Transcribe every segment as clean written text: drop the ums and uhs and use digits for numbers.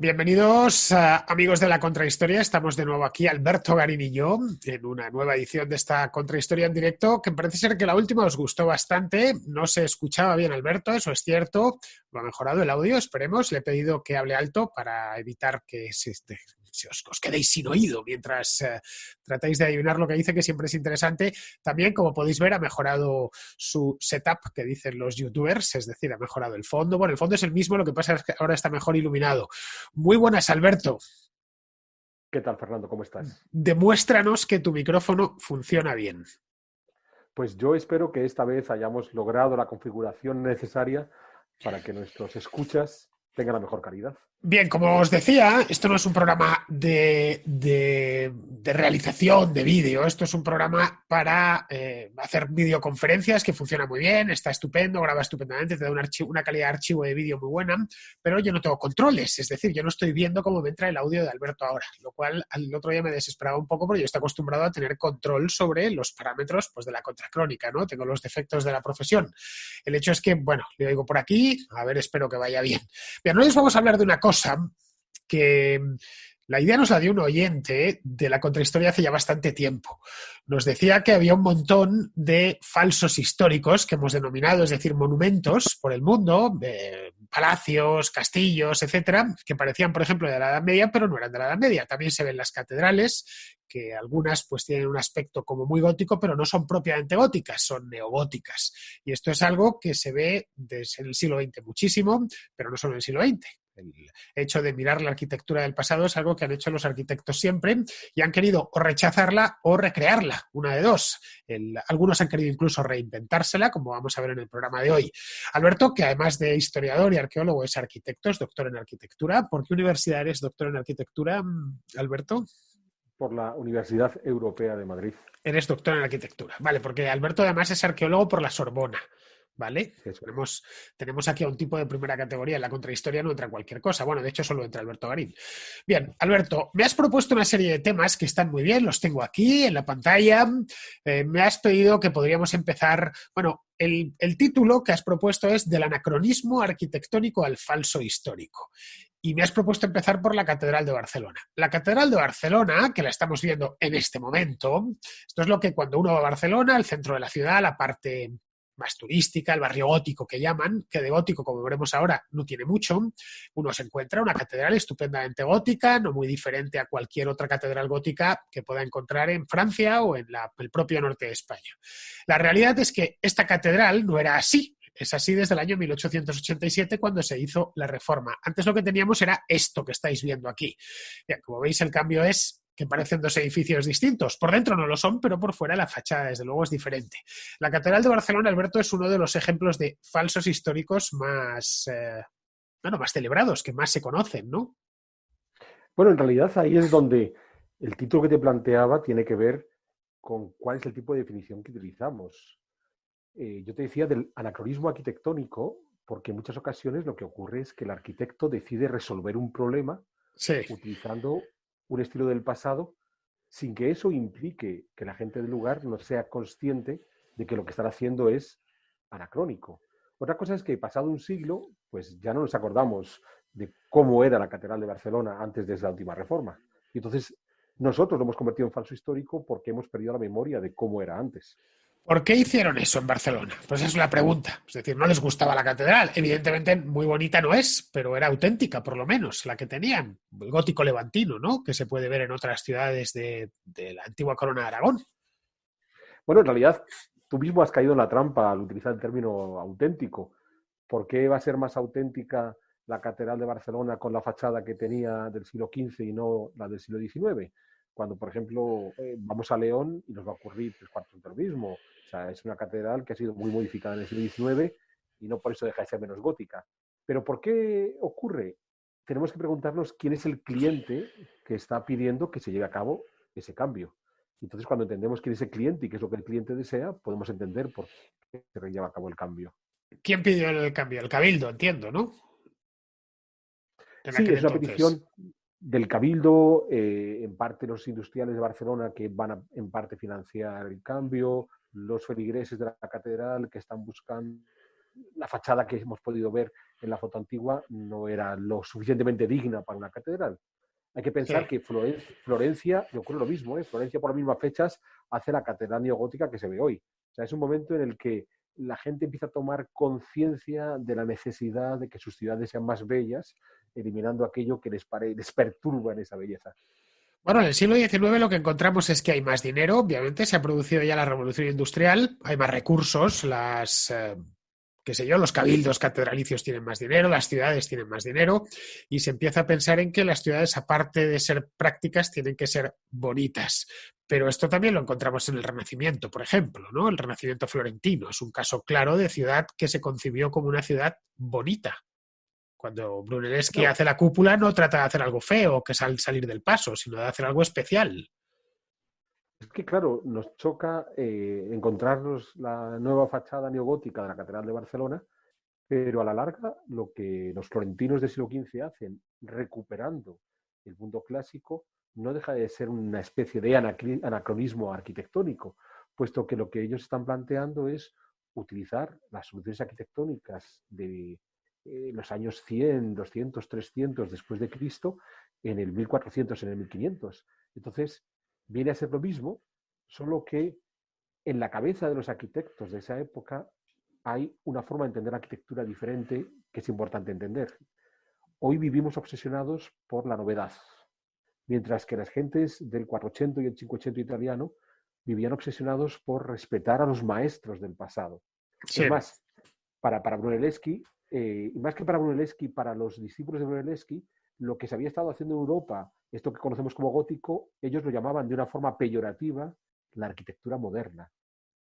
Bienvenidos, amigos de la Contrahistoria. Estamos de nuevo aquí, Alberto Garín y yo, en una nueva edición de esta Contrahistoria en directo, que parece ser que la última os gustó bastante. No se escuchaba bien, Alberto, eso es cierto. Lo ha mejorado el audio, esperemos. Le he pedido que hable alto para evitar que os quedéis sin oído mientras tratáis de adivinar lo que dice, que siempre es interesante. También, como podéis ver, ha mejorado su setup, que dicen los youtubers, es decir, ha mejorado el fondo. Bueno, el fondo es el mismo, lo que pasa es que ahora está mejor iluminado. Muy buenas, Alberto. ¿Qué tal, Fernando? ¿Cómo estás? Demuéstranos que tu micrófono funciona bien. Pues yo espero que esta vez hayamos logrado la configuración necesaria para que nuestros escuchas tengan la mejor calidad. Bien, como os decía, esto no es un programa de realización de vídeo, esto es un programa para hacer videoconferencias, que funciona muy bien, está estupendo, graba estupendamente, te da una calidad de archivo de vídeo muy buena, pero yo no tengo controles, es decir, yo no estoy viendo cómo me entra el audio de Alberto ahora, lo cual al otro día me desesperaba un poco porque yo estoy acostumbrado a tener control sobre los parámetros, pues, de la contracrónica, ¿no? Tengo los defectos de la profesión. El hecho es que, bueno, le oigo por aquí, a ver, espero que vaya bien. Bien, hoy os vamos a hablar de una cosa que la idea nos la dio un oyente de la Contrahistoria hace ya bastante tiempo. Nos decía que había un montón de falsos históricos que hemos denominado, es decir, monumentos por el mundo, palacios, castillos, etcétera, que parecían, por ejemplo, de la Edad Media, pero no eran de la Edad Media. También se ven las catedrales, que algunas pues tienen un aspecto como muy gótico, pero no son propiamente góticas, son neogóticas. Y esto es algo que se ve desde el siglo XX muchísimo, pero no solo en el siglo XX. El hecho de mirar la arquitectura del pasado es algo que han hecho los arquitectos siempre y han querido o rechazarla o recrearla, una de dos. Algunos han querido incluso reinventársela, como vamos a ver en el programa de hoy. Alberto, que además de historiador y arqueólogo es arquitecto, es doctor en arquitectura. ¿Por qué universidad eres doctor en arquitectura, Alberto? Por la Universidad Europea de Madrid. Eres doctor en arquitectura. Vale, porque Alberto además es arqueólogo por la Sorbona. ¿Vale? Eso es. Tenemos aquí a un tipo de primera categoría. En la contrahistoria no entra cualquier cosa. Bueno, de hecho solo entra Alberto Garín. Bien, Alberto, me has propuesto una serie de temas que están muy bien, los tengo aquí en la pantalla. Me has pedido que podríamos empezar. Bueno, el título que has propuesto es Del anacronismo arquitectónico al falso histórico. Y me has propuesto empezar por la Catedral de Barcelona. La Catedral de Barcelona, que la estamos viendo en este momento, esto es lo que cuando uno va a Barcelona, el centro de la ciudad, la parte más turística, el barrio gótico que llaman, que de gótico, como veremos ahora, no tiene mucho. Uno se encuentra una catedral estupendamente gótica, no muy diferente a cualquier otra catedral gótica que pueda encontrar en Francia o en el propio norte de España. La realidad es que esta catedral no era así. Es así desde el año 1887, cuando se hizo la reforma. Antes lo que teníamos era esto que estáis viendo aquí. Bien, como veis, el cambio es que parecen dos edificios distintos. Por dentro no lo son, pero por fuera la fachada, desde luego, es diferente. La Catedral de Barcelona, Alberto, es uno de los ejemplos de falsos históricos más celebrados, que más se conocen, ¿no? Bueno, en realidad ahí es donde el título que te planteaba tiene que ver con cuál es el tipo de definición que utilizamos. Yo te decía del anacronismo arquitectónico, porque en muchas ocasiones lo que ocurre es que el arquitecto decide resolver un problema Sí. utilizando un estilo del pasado sin que eso implique que la gente del lugar no sea consciente de que lo que están haciendo es anacrónico. Otra cosa es que pasado un siglo, pues ya no nos acordamos de cómo era la Catedral de Barcelona antes de la última reforma. Y entonces nosotros lo hemos convertido en falso histórico porque hemos perdido la memoria de cómo era antes. ¿Por qué hicieron eso en Barcelona? Pues esa es la pregunta. Es decir, no les gustaba la catedral. Evidentemente muy bonita no es, pero era auténtica, por lo menos, la que tenían. El gótico levantino, ¿no? Que se puede ver en otras ciudades de la antigua corona de Aragón. Bueno, en realidad tú mismo has caído en la trampa al utilizar el término auténtico. ¿Por qué va a ser más auténtica la Catedral de Barcelona con la fachada que tenía del siglo XV y no la del siglo XIX? Cuando, por ejemplo, vamos a León y nos va a ocurrir tres cuartos de lo mismo. O sea, es una catedral que ha sido muy modificada en el siglo XIX y no por eso deja de ser menos gótica. Pero ¿por qué ocurre? Tenemos que preguntarnos quién es el cliente que está pidiendo que se lleve a cabo ese cambio. Entonces, cuando entendemos quién es el cliente y qué es lo que el cliente desea, podemos entender por qué se lleva a cabo el cambio. ¿Quién pidió el cambio? El Cabildo, entiendo, ¿no? En Sí, aquel es una entonces. petición del Cabildo, en parte los industriales de Barcelona que van a en parte financiar el cambio, los feligreses de la catedral que están buscando la fachada que hemos podido ver en la foto antigua no era lo suficientemente digna para una catedral. Hay que pensar Sí. que Florencia, y ocurre lo mismo, Florencia por las mismas fechas hace la catedral neogótica que se ve hoy. O sea, es un momento en el que la gente empieza a tomar conciencia de la necesidad de que sus ciudades sean más bellas, eliminando aquello que les perturba en esa belleza. Bueno, en el siglo XIX lo que encontramos es que hay más dinero, obviamente, se ha producido ya la revolución industrial, hay más recursos, qué sé yo, los cabildos catedralicios tienen más dinero, las ciudades tienen más dinero, y se empieza a pensar en que las ciudades, aparte de ser prácticas, tienen que ser bonitas. Pero esto también lo encontramos en el Renacimiento, por ejemplo, ¿no? El Renacimiento florentino es un caso claro de ciudad que se concibió como una ciudad bonita. Cuando Brunelleschi No, hace la cúpula no trata de hacer algo feo, que salir del paso, sino de hacer algo especial. es que, claro, nos choca encontrarnos la nueva fachada neogótica de la Catedral de Barcelona, pero a la larga lo que los florentinos del siglo XV hacen, recuperando el mundo clásico, no deja de ser una especie de anacronismo arquitectónico, puesto que lo que ellos están planteando es utilizar las soluciones arquitectónicas de los años 100, 200, 300 después de Cristo en el 1400, en el 1500. Entonces, viene a ser lo mismo, solo que en la cabeza de los arquitectos de esa época hay una forma de entender la arquitectura diferente que es importante entender. Hoy vivimos obsesionados por la novedad, mientras que las gentes del 480 y el 580 italiano vivían obsesionados por respetar a los maestros del pasado. Sí. Es más, para Brunelleschi, y más que para Brunelleschi, para los discípulos de Brunelleschi, lo que se había estado haciendo en Europa, esto que conocemos como gótico, ellos lo llamaban de una forma peyorativa la arquitectura moderna.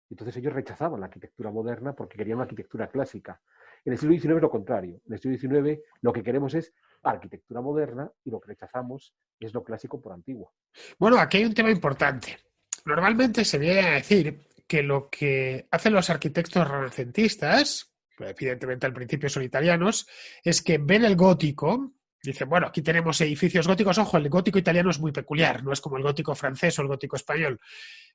Entonces ellos rechazaban la arquitectura moderna porque querían una arquitectura clásica. En el siglo XIX es lo contrario. En el siglo XIX lo que queremos es arquitectura moderna y lo que rechazamos es lo clásico por antiguo. Bueno, aquí hay un tema importante. Normalmente se viene a decir que lo que hacen los arquitectos renacentistas, evidentemente al principio son italianos, es que ven el gótico, dicen, bueno, aquí tenemos edificios góticos, ojo, el gótico italiano es muy peculiar, no es como el gótico francés o el gótico español.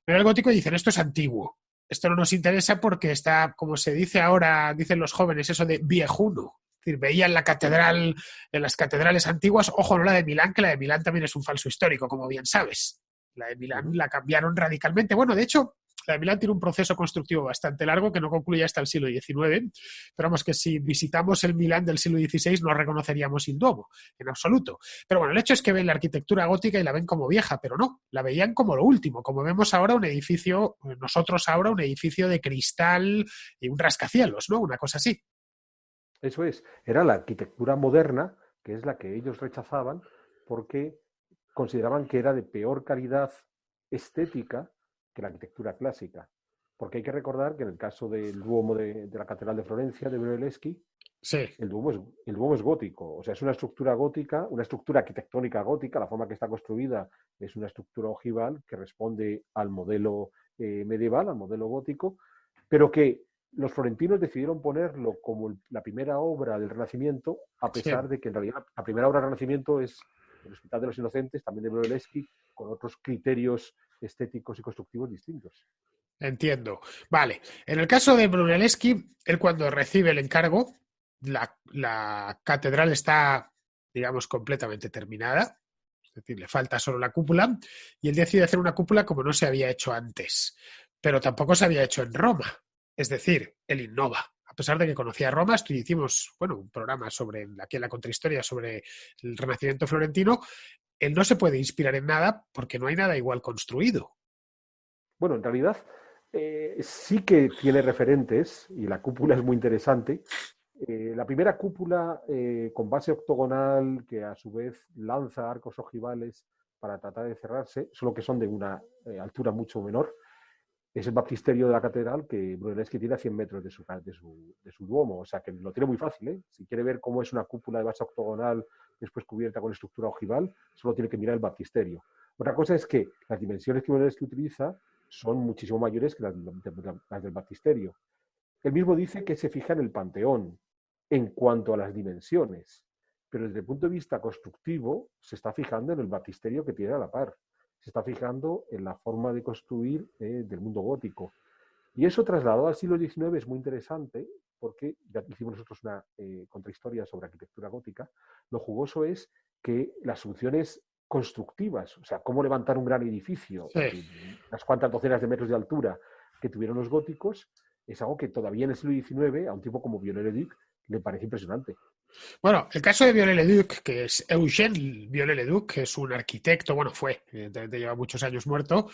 Ven el gótico y dicen, esto es antiguo, esto no nos interesa porque está, como se dice ahora, dicen los jóvenes, eso de viejuno. Es decir, veían la catedral, en las catedrales antiguas, ojo, no la de Milán, que la de Milán también es un falso histórico, como bien sabes. La de Milán la cambiaron radicalmente. Bueno, de hecho, la de Milán tiene un proceso constructivo bastante largo que no concluye hasta el siglo XIX, pero vamos que si visitamos el Milán del siglo XVI no reconoceríamos il Duomo, en absoluto. Pero bueno, el hecho es que ven la arquitectura gótica y la ven como vieja, pero no, la veían como lo último, como vemos ahora un edificio, nosotros ahora un edificio de cristal y un rascacielos, ¿no? Una cosa así. Eso es, era la arquitectura moderna, que es la que ellos rechazaban porque consideraban que era de peor calidad estética que la arquitectura clásica. Porque hay que recordar que en el caso del Duomo de la Catedral de Florencia, de Brunelleschi, Sí. el Duomo es gótico, o sea, es una estructura gótica, una estructura arquitectónica gótica, la forma que está construida es una estructura ojival que responde al modelo medieval, al modelo gótico, pero que los florentinos decidieron ponerlo como la primera obra del Renacimiento, a Sí. pesar de que en realidad la primera obra del Renacimiento es el Hospital de los Inocentes, también de Brunelleschi, con otros criterios estéticos y constructivos distintos. Entiendo. Vale. En el caso de Brunelleschi, él cuando recibe el encargo, la catedral está, digamos, completamente terminada. Es decir, le falta solo la cúpula y él decide hacer una cúpula como no se había hecho antes, pero tampoco se había hecho en Roma. Es decir, él innova. A pesar de que conocía Roma, hicimos, bueno, un programa sobre aquí en la contrahistoria sobre el Renacimiento florentino. Él no se puede inspirar en nada porque no hay nada igual construido. Bueno, en realidad sí que tiene referentes y la cúpula es muy interesante. La primera cúpula con base octogonal que a su vez lanza arcos ojivales para tratar de cerrarse, solo que son de una altura mucho menor, es el baptisterio de la catedral que Brunelleschi tiene a 100 metros de su duomo, o sea que lo tiene muy fácil. ¿eh? Si quiere ver cómo es una cúpula de base octogonal después cubierta con estructura ojival, solo tiene que mirar el baptisterio. Otra cosa es que las dimensiones que Brunelleschi utiliza son muchísimo mayores que las del baptisterio. Él mismo dice que se fija en el Panteón en cuanto a las dimensiones, pero desde el punto de vista constructivo se está fijando en el baptisterio que tiene a la par, se está fijando en la forma de construir del mundo gótico. Y eso trasladado al siglo XIX es muy interesante porque ya hicimos nosotros una contrahistoria sobre arquitectura gótica. Lo jugoso es que las soluciones constructivas, o sea, cómo levantar un gran edificio Sí. de unas cuantas docenas de metros de altura que tuvieron los góticos, es algo que todavía en el siglo XIX, a un tipo como Viollet-le-Duc, le parece impresionante. Bueno, el caso de Viollet-le-Duc, que es Eugène Viollet-le-Duc, que es un arquitecto, bueno, fue, evidentemente lleva muchos años muerto,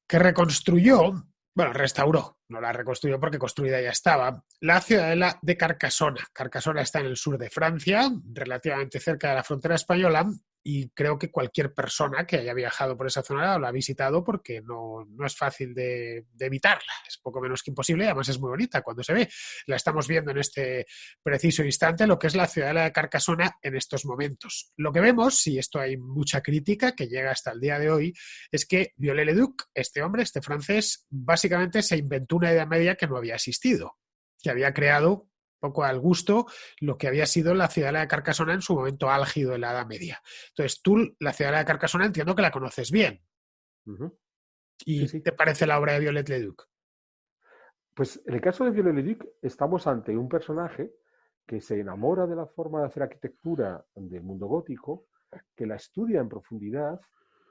que reconstruyó, bueno, restauró, no la reconstruyó porque construida ya estaba, la ciudadela de Carcassona. Carcassona está en el sur de Francia, relativamente cerca de la frontera española, y creo que cualquier persona que haya viajado por esa zona la ha visitado porque no es fácil de evitarla, es poco menos que imposible, y además es muy bonita cuando se ve. La estamos viendo en este preciso instante, lo que es la ciudadela de Carcassona en estos momentos. Lo que vemos, y esto hay mucha crítica que llega hasta el día de hoy, es que Viollet-le-Duc, este hombre, este francés, básicamente se inventó una Edad Media que no había existido, que había creado poco al gusto lo que había sido la ciudadela de Carcassona en su momento álgido en la Edad Media. Entonces, tú, la ciudadela de Carcassona, entiendo que la conoces bien. Sí, ¿Y sí. te parece la obra de Viollet-le-Duc? Pues en el caso de Viollet-le-Duc estamos ante un personaje que se enamora de la forma de hacer arquitectura del mundo gótico, que la estudia en profundidad,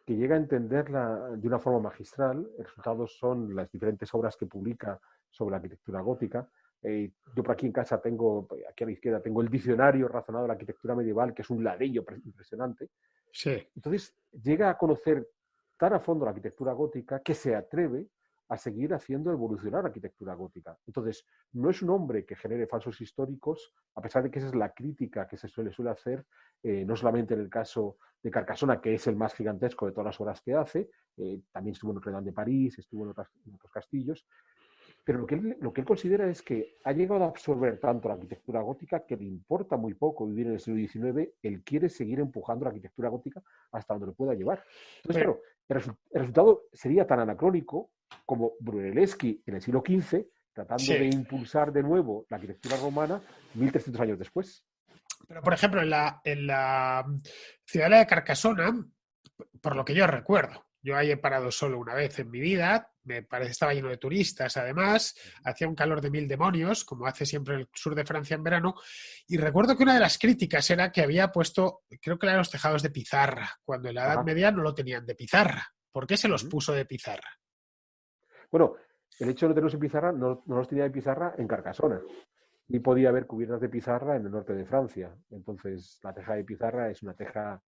que llega a entenderla de una forma magistral. El resultado son las diferentes obras que publica sobre la arquitectura gótica. Yo por aquí en casa tengo, aquí a la izquierda, tengo el Diccionario Razonado de la Arquitectura Medieval, que es un ladrillo impresionante. Sí. Entonces, llega a conocer tan a fondo la arquitectura gótica que se atreve a seguir haciendo evolucionar la arquitectura gótica. Entonces, no es un hombre que genere falsos históricos, a pesar de que esa es la crítica que se suele hacer, no solamente en el caso de Carcassona, que es el más gigantesco de todas las obras que hace, también estuvo en Notre Dame de París, estuvo en otros castillos, pero lo que él considera es que ha llegado a absorber tanto la arquitectura gótica que le importa muy poco vivir en el siglo XIX. Él quiere seguir empujando la arquitectura gótica hasta donde lo pueda llevar. Entonces, Pero, claro, el resultado sería tan anacrónico como Brunelleschi en el siglo XV, tratando sí. de impulsar de nuevo la arquitectura romana 1300 años después. Pero por ejemplo, en la ciudadela de Carcassona, por lo que yo recuerdo, yo ahí he parado solo una vez en mi vida, me parece estaba lleno de turistas, además, hacía un calor de mil demonios, como hace siempre el sur de Francia en verano, y recuerdo que una de las críticas era que había puesto, creo que eran los tejados de pizarra, cuando en la Edad Ajá. Media no lo tenían de pizarra. ¿Por qué se los Uh-huh. puso de pizarra? Bueno, el hecho de no tenerlos en pizarra no los tenía de pizarra en Carcassona. Y podía haber cubiertas de pizarra en el norte de Francia. Entonces, la teja de pizarra es una teja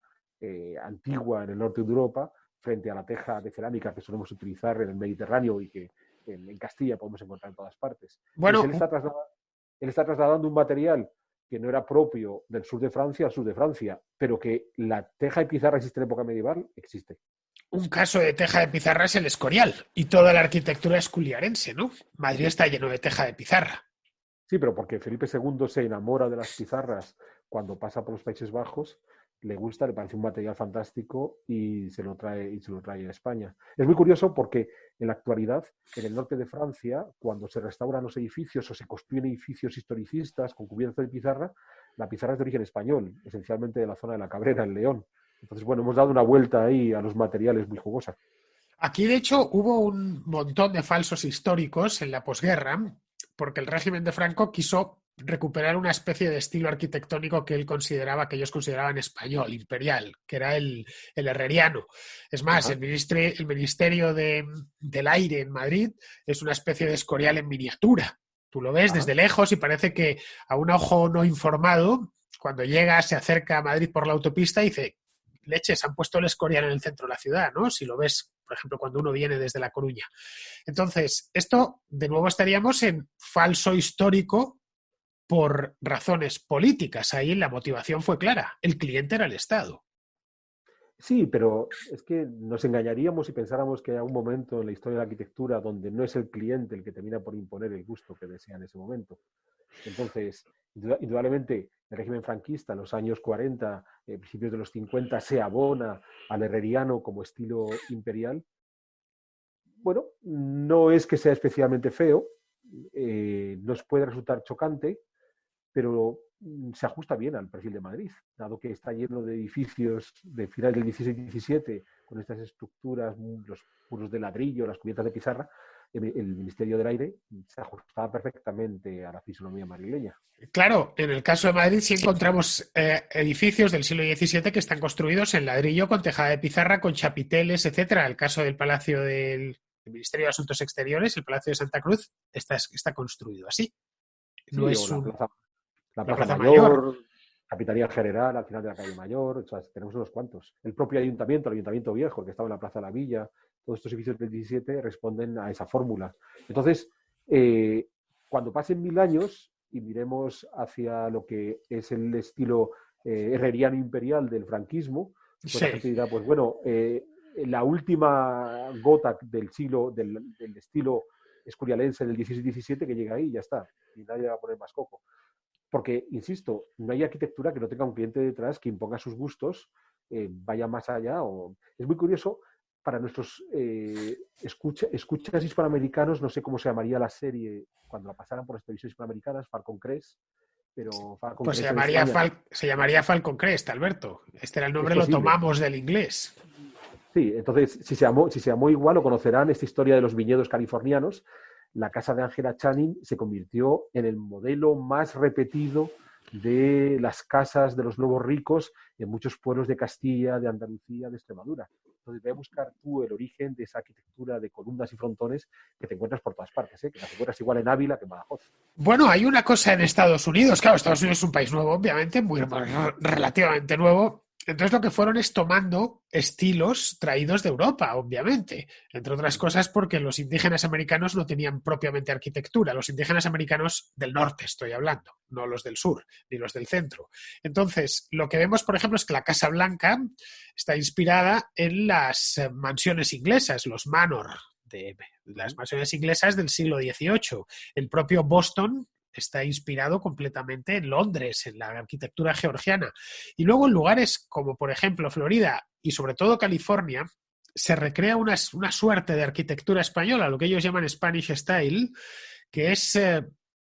antigua en el norte de Europa, frente a la teja de cerámica que solemos utilizar en el Mediterráneo y que en Castilla podemos encontrar en todas partes. Entonces, Bueno, él está trasladando un material que no era propio del sur de Francia al sur de Francia, pero que la teja de pizarra existe en época medieval, existe. un caso de teja de pizarra es el Escorial, y toda la arquitectura esculiarense, ¿no? Madrid está lleno de teja de pizarra. Sí, pero porque Felipe II se enamora de las pizarras cuando pasa por los Países Bajos, le gusta, le parece un material fantástico y se lo trae a España. Es muy curioso porque en la actualidad, en el norte de Francia, cuando se restauran los edificios o se construyen edificios historicistas con cubiertas de pizarra, la pizarra es de origen español, esencialmente de la zona de la Cabrera, en León. Entonces, bueno, hemos dado una vuelta ahí a los materiales muy jugosa. Aquí, de hecho, hubo un montón de falsos históricos en la posguerra, porque el régimen de Franco quiso recuperar una especie de estilo arquitectónico que él consideraba, que ellos consideraban español, imperial, que era el herreriano. Es más, Ajá. el Ministerio del Aire en Madrid es una especie de Escorial en miniatura. Tú lo ves Ajá. desde lejos y parece que a un ojo no informado, cuando llega, se acerca a Madrid por la autopista y dice, leches, han puesto el Escorial en el centro de la ciudad, ¿no? Si lo ves, por ejemplo, cuando uno viene desde La Coruña. Entonces, esto de nuevo estaríamos en falso histórico por razones políticas. Ahí la motivación fue clara. El cliente era el Estado. Sí, pero es que nos engañaríamos si pensáramos que hay un momento en la historia de la arquitectura donde no es el cliente el que termina por imponer el gusto que desea en ese momento. Entonces, indudablemente, el régimen franquista en los años 40, principios de los 50, se abona al herreriano como estilo imperial. Bueno, no es que sea especialmente feo, nos puede resultar chocante, pero se ajusta bien al perfil de Madrid, dado que está lleno de edificios de finales del 16 y 17, con estas estructuras, los muros de ladrillo, las cubiertas de pizarra, el Ministerio del Aire se ajustaba perfectamente a la fisonomía madrileña. Claro, en el caso de Madrid sí encontramos edificios del siglo XVII que están construidos en ladrillo con tejada de pizarra, con chapiteles, etcétera. El caso del Palacio del Ministerio de Asuntos Exteriores, el Palacio de Santa Cruz, está construido así. No Sí, es o la un... Plaza Plaza Mayor. Mayor, Capitanía General, al final de la calle Mayor, o sea, tenemos unos cuantos. El propio ayuntamiento, el Ayuntamiento Viejo, que estaba en la Plaza de la Villa, todos estos edificios del 17 responden a esa fórmula. Entonces, cuando pasen 1000 años y miremos hacia lo que es el estilo herreriano imperial del franquismo, pues Sí. la gente dirá, pues bueno, la última gota del estilo escurialense del 16-17 que llega ahí y ya está, y nadie va a poner más coco. Porque, insisto, no hay arquitectura que no tenga un cliente detrás que imponga sus gustos, vaya más allá. Es muy curioso, para nuestros escuchas hispanoamericanos, no sé cómo se llamaría la serie cuando la pasaran por las televisiones hispanoamericanas, Falcon Crest, pero Falcon Pues Crest en España. se llamaría Falcon Crest, Alberto. Este era el Es nombre, lo posible. tomamos del inglés. Sí, entonces, si se llamó igual, lo conocerán, esta historia de los viñedos californianos. La casa de Angela Channing se convirtió en el modelo más repetido de las casas de los nuevos ricos en muchos pueblos de Castilla, de Andalucía, de Extremadura. Entonces, ve a buscar tú el origen de esa arquitectura de columnas y frontones que te encuentras por todas partes, ¿eh? Que las encuentras igual en Ávila que en Badajoz. Bueno, hay una cosa en Estados Unidos. Claro, Estados Unidos es un país nuevo, obviamente, muy relativamente nuevo. Entonces lo que fueron es tomando estilos traídos de Europa, obviamente. Entre otras cosas porque los indígenas americanos no tenían propiamente arquitectura. Los indígenas americanos del norte estoy hablando, no los del sur, ni los del centro. Entonces, lo que vemos, por ejemplo, es que la Casa Blanca está inspirada en las mansiones inglesas, los manor, de las mansiones inglesas del siglo XVIII. El propio Boston está inspirado completamente en Londres, en la arquitectura georgiana. Y luego en lugares como, por ejemplo, Florida y sobre todo California, se recrea una suerte de arquitectura española, lo que ellos llaman Spanish Style, que es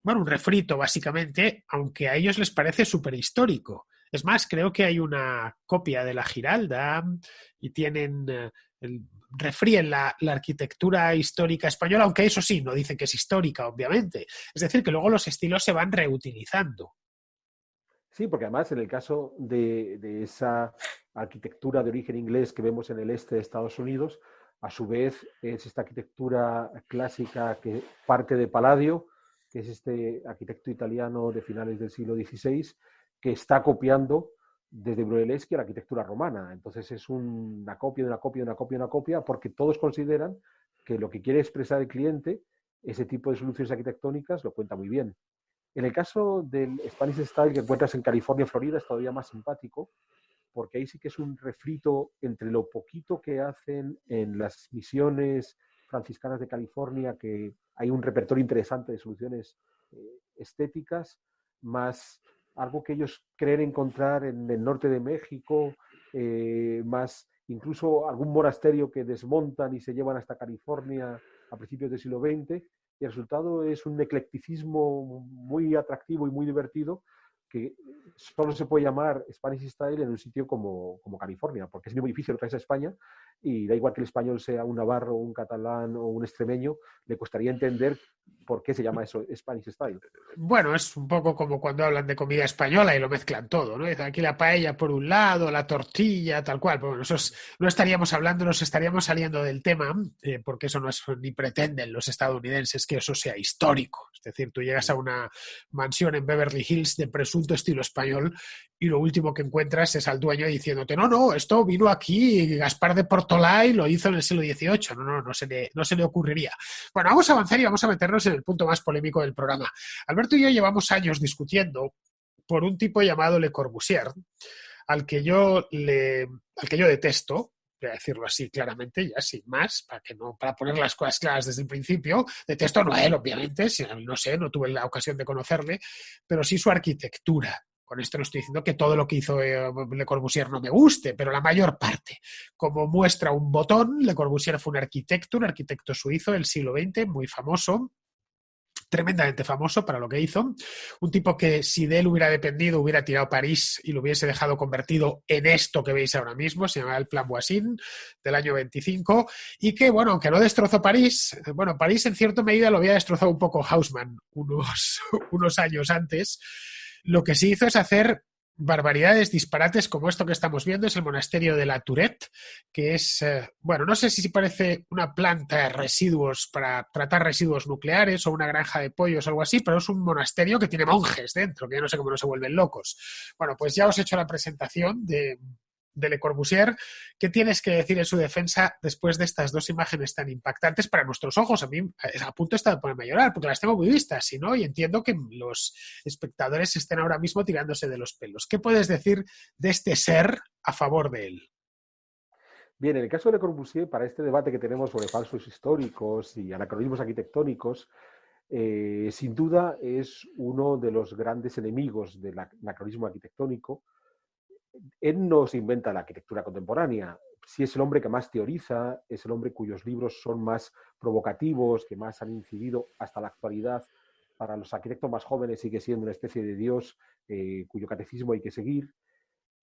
bueno, un refrito básicamente, aunque a ellos les parece súper histórico. Es más, creo que hay una copia de la Giralda y tienen refríen la arquitectura histórica española, aunque eso sí, no dicen que es histórica, obviamente. Es decir, que luego los estilos se van reutilizando. Sí, porque además en el caso de esa arquitectura de origen inglés que vemos en el este de Estados Unidos, a su vez es esta arquitectura clásica que parte de Palladio, que es este arquitecto italiano de finales del siglo XVI, que está copiando desde Brunelleschi a la arquitectura romana. Entonces es una copia, una copia, una copia, una copia, porque todos consideran que lo que quiere expresar el cliente, ese tipo de soluciones arquitectónicas, lo cuenta muy bien. En el caso del Spanish Style que encuentras en California, Florida, es todavía más simpático, porque ahí sí que es un refrito entre lo poquito que hacen en las misiones franciscanas de California, que hay un repertorio interesante de soluciones estéticas, más algo que ellos creen encontrar en el norte de México, más incluso algún monasterio que desmontan y se llevan hasta California a principios del siglo XX, y el resultado es un eclecticismo muy atractivo y muy divertido que solo se puede llamar Spanish Style en un sitio como California, porque es muy difícil traerse a España y da igual que el español sea un navarro, un catalán o un extremeño, le costaría entender por qué se llama eso Spanish Style. Bueno, es un poco como cuando hablan de comida española y lo mezclan todo, ¿no? Aquí la paella por un lado, la tortilla, tal cual. Bueno, no estaríamos hablando, nos estaríamos saliendo del tema, porque eso no es ni pretenden los estadounidenses que eso sea histórico. Es decir, tú llegas a una mansión en Beverly Hills de presunto estilo español y lo último que encuentras es al dueño diciéndote, no, esto vino aquí Gaspar de Portolá y lo hizo en el siglo XVIII. No se le ocurriría. Bueno, vamos a avanzar y vamos a meternos en el punto más polémico del programa. Alberto y yo llevamos años discutiendo por un tipo llamado Le Corbusier, al que yo detesto, voy a decirlo así claramente, ya sin más, para poner las cosas claras desde el principio. Detesto no a él, obviamente, no sé, no tuve la ocasión de conocerle, pero sí su arquitectura. Con esto no estoy diciendo que todo lo que hizo Le Corbusier no me guste, pero la mayor parte. Como muestra un botón, Le Corbusier fue un arquitecto suizo del siglo XX, muy famoso, tremendamente famoso para lo que hizo. Un tipo que, si de él hubiera dependido, hubiera tirado París y lo hubiese dejado convertido en esto que veis ahora mismo. Se llama el Plan Voisin, del año 25. Y que, bueno, aunque no destrozó París, bueno, París en cierta medida lo había destrozado un poco Haussmann unos años antes. Lo que sí hizo es hacer barbaridades, disparates como esto que estamos viendo. Es el monasterio de la Tourette, que es, bueno, no sé si parece una planta de residuos para tratar residuos nucleares o una granja de pollos o algo así, pero es un monasterio que tiene monjes dentro, que yo no sé cómo no se vuelven locos. Bueno, pues ya os he hecho la presentación de Le Corbusier. ¿Qué tienes que decir en su defensa después de estas dos imágenes tan impactantes para nuestros ojos? A mí a punto está de ponerme a llorar porque las tengo muy vistas, ¿sí, no? Y entiendo que los espectadores estén ahora mismo tirándose de los pelos. ¿Qué puedes decir de este ser a favor de él? Bien, en el caso de Le Corbusier, para este debate que tenemos sobre falsos históricos y anacronismos arquitectónicos, sin duda es uno de los grandes enemigos del anacronismo arquitectónico. Él no se inventa la arquitectura contemporánea. Sí es el hombre que más teoriza, es el hombre cuyos libros son más provocativos, que más han incidido hasta la actualidad. Para los arquitectos más jóvenes sigue siendo una especie de Dios cuyo catecismo hay que seguir.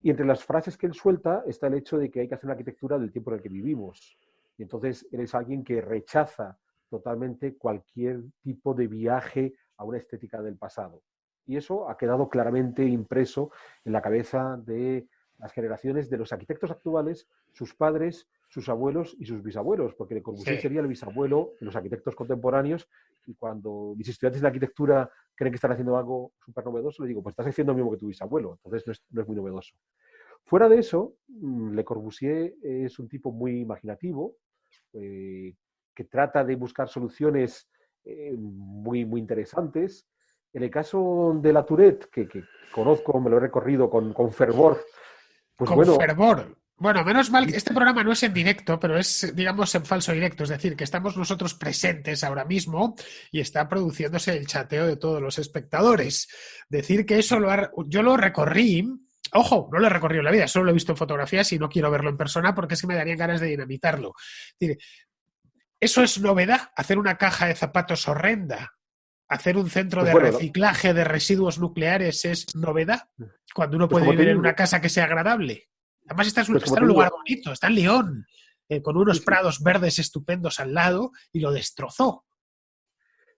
Y entre las frases que él suelta está el hecho de que hay que hacer una arquitectura del tiempo en el que vivimos. Y entonces él es alguien que rechaza totalmente cualquier tipo de viaje a una estética del pasado. Y eso ha quedado claramente impreso en la cabeza de las generaciones de los arquitectos actuales, sus padres, sus abuelos y sus bisabuelos, porque Le Corbusier Sí. sería el bisabuelo de los arquitectos contemporáneos. Y cuando mis estudiantes de arquitectura creen que están haciendo algo súper novedoso, les digo, pues estás haciendo lo mismo que tu bisabuelo, entonces no es muy novedoso. Fuera de eso, Le Corbusier es un tipo muy imaginativo, que trata de buscar soluciones muy interesantes. En el caso de la Tourette, que conozco, me lo he recorrido con fervor, pues Con bueno. fervor. Bueno, menos mal que este programa no es en directo, pero es, digamos, en falso directo. Es decir, que estamos nosotros presentes ahora mismo y está produciéndose el chateo de todos los espectadores. Decir que eso yo lo recorrí. Ojo, no lo he recorrido en la vida, solo lo he visto en fotografías y no quiero verlo en persona porque es que me darían ganas de dinamitarlo. Es decir, eso es novedad, hacer una caja de zapatos horrenda, hacer un centro Pues de bueno, reciclaje de residuos nucleares es novedad, cuando uno pues puede como te vivir en una digo, casa que sea agradable. Además pues como está en te un lugar digo, bonito, está en León, con sí, unos sí. prados verdes estupendos al lado y lo destrozó.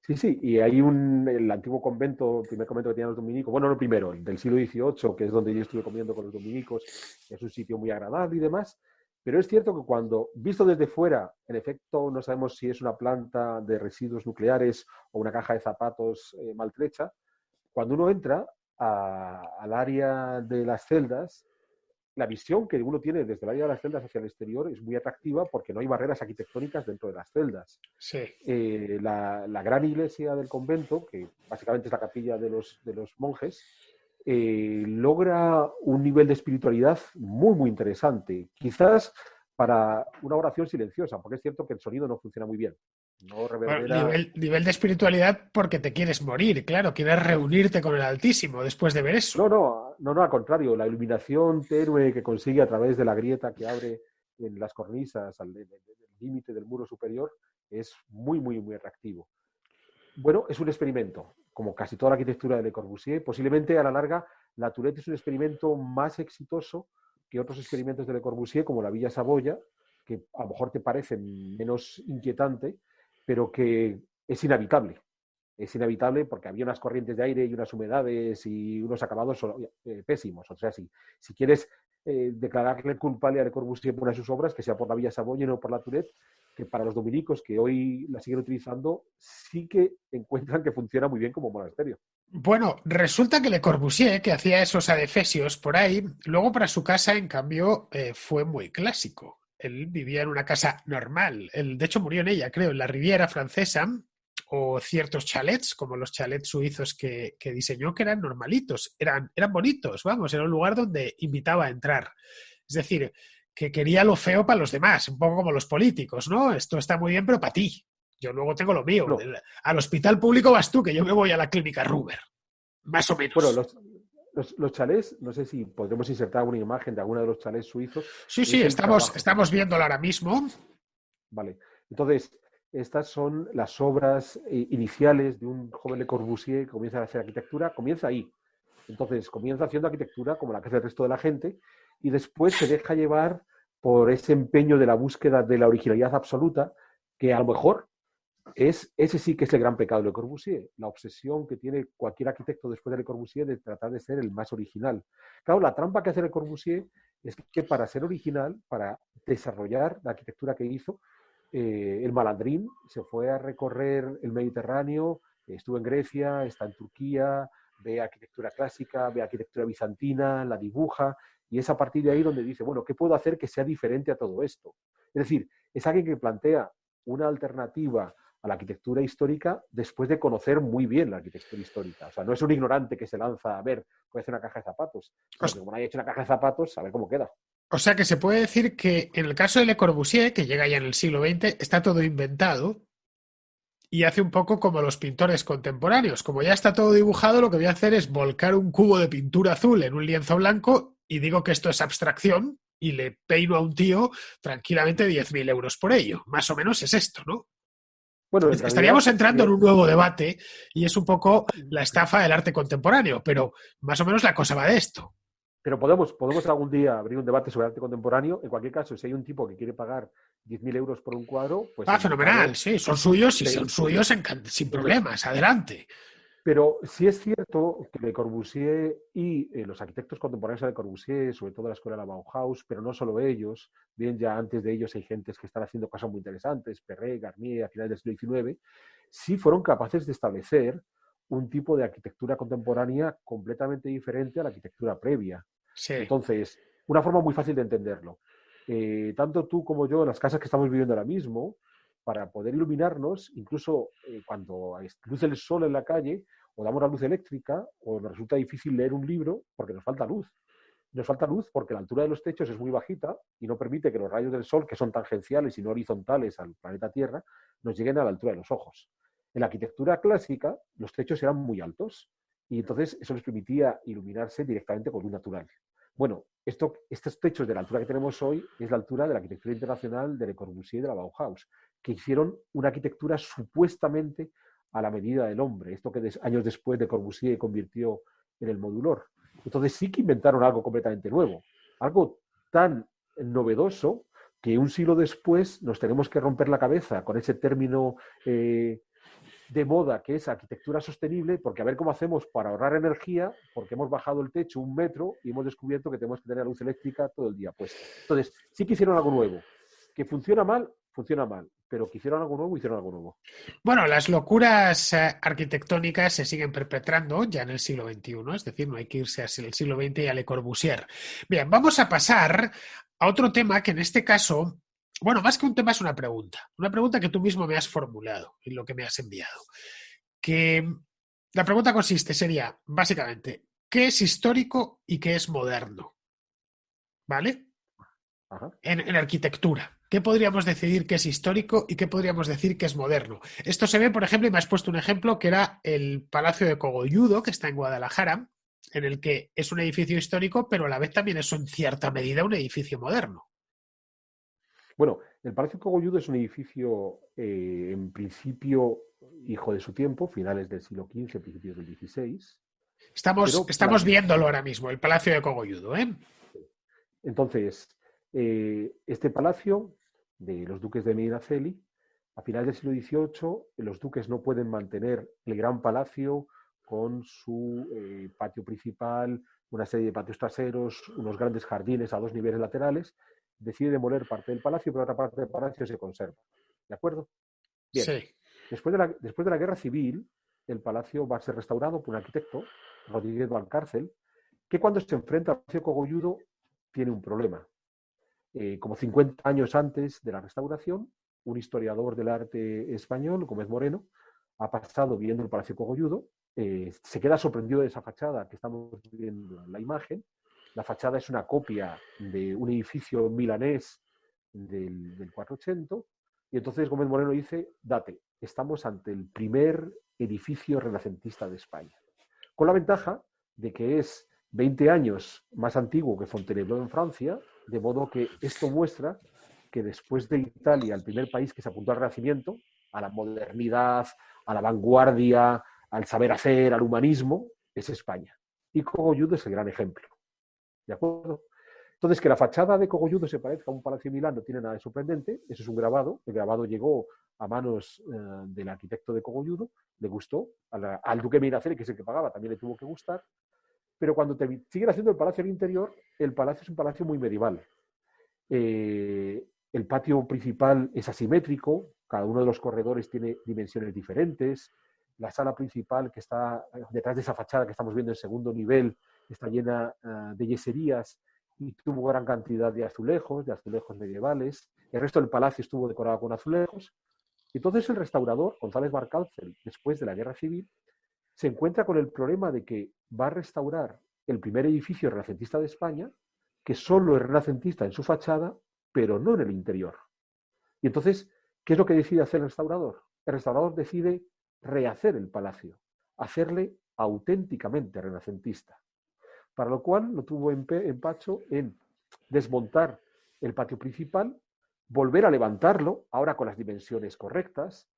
Sí, sí, y hay el antiguo convento, el primer convento que tenían los dominicos, bueno, no el primero, el del siglo XVIII, que es donde yo estuve comiendo con los dominicos, es un sitio muy agradable y demás, pero es cierto que cuando, visto desde fuera, en efecto no sabemos si es una planta de residuos nucleares o una caja de zapatos maltrecha, cuando uno entra al área de las celdas, la visión que uno tiene desde el área de las celdas hacia el exterior es muy atractiva porque no hay barreras arquitectónicas dentro de las celdas. Sí. La gran iglesia del convento, que básicamente es la capilla de los monjes, logra un nivel de espiritualidad muy interesante. Quizás para una oración silenciosa, porque es cierto que el sonido no funciona muy bien. No Bueno, reverbera. nivel de espiritualidad porque te quieres morir, claro, quieres reunirte con el Altísimo después de ver eso. No, al contrario, la iluminación tenue que consigue a través de la grieta que abre en las cornisas al límite del muro superior es muy atractivo. Bueno, es un experimento, como casi toda la arquitectura de Le Corbusier. Posiblemente a la larga la Tourette es un experimento más exitoso que otros experimentos de Le Corbusier, como la Villa Saboya, que a lo mejor te parecen menos inquietante, pero que es inhabitable. Es inhabitable porque había unas corrientes de aire y unas humedades y unos acabados pésimos. O sea, si quieres declararle culpable a Le Corbusier por una de sus obras, que sea por la Villa Saboya y no por la Tourette, que para los dominicos que hoy la siguen utilizando, sí que encuentran que funciona muy bien como monasterio. Bueno, resulta que Le Corbusier, que hacía esos adefesios por ahí, luego para su casa, en cambio, fue muy clásico. Él vivía en una casa normal. Él, de hecho, murió en ella, creo, en la Riviera Francesa, o ciertos chalets, como los chalets suizos que diseñó, que eran normalitos, eran bonitos, vamos, era un lugar donde invitaba a entrar. Es decir, que quería lo feo para los demás, un poco como los políticos, ¿no? Esto está muy bien, pero para ti. Yo luego tengo lo mío. Bueno, Al hospital público vas tú, que yo me voy a la clínica Ruber. Más o bueno menos. los chalés, no sé si podremos insertar una imagen de alguno de los chalés suizos, Sí, sí, es el trabajo. estamos viéndolo ahora mismo. Vale. Entonces, estas son las obras iniciales de un joven Le Corbusier que comienza a hacer arquitectura, comienza ahí. Entonces, comienza haciendo arquitectura como la que hace el resto de la gente y después se deja llevar por ese empeño de la búsqueda de la originalidad absoluta, que a lo mejor ese sí que es el gran pecado de Le Corbusier, la obsesión que tiene cualquier arquitecto después de Le Corbusier de tratar de ser el más original. Claro, la trampa que hace Le Corbusier es que para ser original, para desarrollar la arquitectura que hizo, el malandrín se fue a recorrer el Mediterráneo, estuvo en Grecia, está en Turquía, ve arquitectura clásica, ve arquitectura bizantina, la dibuja, y es a partir de ahí donde dice, bueno, ¿qué puedo hacer que sea diferente a todo esto? Es decir, es alguien que plantea una alternativa a la arquitectura histórica después de conocer muy bien la arquitectura histórica. O sea, no es un ignorante que se lanza a ver, puede hacer una caja de zapatos, sino que como haya hecho una caja de zapatos, a ver cómo queda. O sea que se puede decir que en el caso de Le Corbusier, que llega ya en el siglo XX, está todo inventado y hace un poco como los pintores contemporáneos. Como ya está todo dibujado, lo que voy a hacer es volcar un cubo de pintura azul en un lienzo blanco y digo que esto es abstracción y le peino a un tío tranquilamente 10.000 euros por ello. Más o menos es esto, ¿no? Bueno, en realidad, Estaríamos entrando en un nuevo debate y es un poco la estafa del arte contemporáneo, pero más o menos la cosa va de esto. pero podemos algún día abrir un debate sobre arte contemporáneo. En cualquier caso, si hay un tipo que quiere pagar 10.000 euros por un cuadro, pues Ah, fenomenal, encantado. sí, son suyos y De, son suyos sin problemas, adelante. Pero sí es cierto que Le Corbusier y los arquitectos contemporáneos de Le Corbusier, sobre todo la escuela de la Bauhaus, pero no solo ellos, bien ya antes de ellos hay gentes que están haciendo cosas muy interesantes, Perret, Garnier, a finales del siglo XIX, sí fueron capaces de establecer un tipo de arquitectura contemporánea completamente diferente a la arquitectura previa. Sí. Entonces, una forma muy fácil de entenderlo. Tanto tú como yo, en las casas que estamos viviendo ahora mismo, para poder iluminarnos, incluso cuando luce el sol en la calle, o damos la luz eléctrica, o nos resulta difícil leer un libro porque nos falta luz. Nos falta luz porque la altura de los techos es muy bajita y no permite que los rayos del sol, que son tangenciales y no horizontales al planeta Tierra, nos lleguen a la altura de los ojos. En la arquitectura clásica, los techos eran muy altos y entonces eso les permitía iluminarse directamente con luz natural. Bueno, estos techos de la altura que tenemos hoy es la altura de la arquitectura internacional de Le Corbusier y de la Bauhaus, que hicieron una arquitectura supuestamente a la medida del hombre, esto que años después de Corbusier convirtió en el modulor. Entonces sí que inventaron algo completamente nuevo, algo tan novedoso que un siglo después nos tenemos que romper la cabeza con ese término de moda que es arquitectura sostenible, porque a ver cómo hacemos para ahorrar energía, porque hemos bajado el techo 1 metro y hemos descubierto que tenemos que tener la luz eléctrica todo el día puesta. Entonces, sí que hicieron algo nuevo. Que funciona mal, pero que hicieron algo nuevo, hicieron algo nuevo. Bueno, las locuras arquitectónicas se siguen perpetrando ya en el siglo XXI, es decir, no hay que irse hacia el siglo XX y a Le Corbusier. Bien, vamos a pasar a otro tema que en este caso, bueno, más que un tema es una pregunta que tú mismo me has formulado y lo que me has enviado. Que la pregunta sería, básicamente, ¿qué es histórico y qué es moderno? ¿Vale? Ajá. En arquitectura. ¿Qué podríamos decidir que es histórico y qué podríamos decir que es moderno? Esto se ve, por ejemplo, y me has puesto un ejemplo que era el Palacio de Cogolludo, que está en Guadalajara, en el que es un edificio histórico, pero a la vez también es en cierta medida un edificio moderno. Bueno, el Palacio Cogolludo es un edificio, en principio, hijo de su tiempo, finales del siglo XV, principios del XVI, pero Estamos viéndolo ahora mismo, el Palacio de Cogolludo, ¿eh? entonces, este palacio de los duques de Medinaceli, a finales del siglo XVIII, los duques no pueden mantener el gran palacio con su patio principal, una serie de patios traseros, unos grandes jardines a 2 niveles laterales, decide demoler parte del palacio, pero otra parte del palacio se conserva. ¿De acuerdo? Bien. Sí. Después de la guerra civil, el palacio va a ser restaurado por un arquitecto, Rodríguez Valcárcel, que cuando se enfrenta al Palacio Cogolludo tiene un problema. Como 50 años antes de la restauración, un historiador del arte español, Gómez Moreno, ha pasado viendo el Palacio Cogolludo, se queda sorprendido de esa fachada que estamos viendo en la imagen. La fachada es una copia de un edificio milanés del 480, y entonces Gómez Moreno dice, date, estamos ante el primer edificio renacentista de España. Con la ventaja de que es 20 años más antiguo que Fontainebleau en Francia, de modo que esto muestra que después de Italia, el primer país que se apuntó al Renacimiento, a la modernidad, a la vanguardia, al saber hacer, al humanismo, es España. Y Cogolludo es el gran ejemplo. ¿De acuerdo? Entonces, que la fachada de Cogolludo se parezca a un palacio de Milán no tiene nada de sorprendente. Eso es un grabado. El grabado llegó a manos del arquitecto de Cogolludo, le gustó. Al duque Miracere, que es el que pagaba, también le tuvo que gustar. Pero cuando te siguen haciendo el palacio al interior, el palacio es un palacio muy medieval. El patio principal es asimétrico, cada uno de los corredores tiene dimensiones diferentes. La sala principal, que está detrás de esa fachada que estamos viendo en segundo nivel, está llena de yeserías y tuvo gran cantidad de azulejos medievales. El resto del palacio estuvo decorado con azulejos. Y entonces el restaurador, González Barcárcel, después de la Guerra Civil, se encuentra con el problema de que va a restaurar el primer edificio renacentista de España, que solo es renacentista en su fachada, pero no en el interior. Y entonces, ¿qué es lo que decide hacer el restaurador? El restaurador decide rehacer el palacio, hacerle auténticamente renacentista. Para lo cual lo tuvo empacho en desmontar el patio principal, volver a levantarlo, ahora con las dimensiones correctas.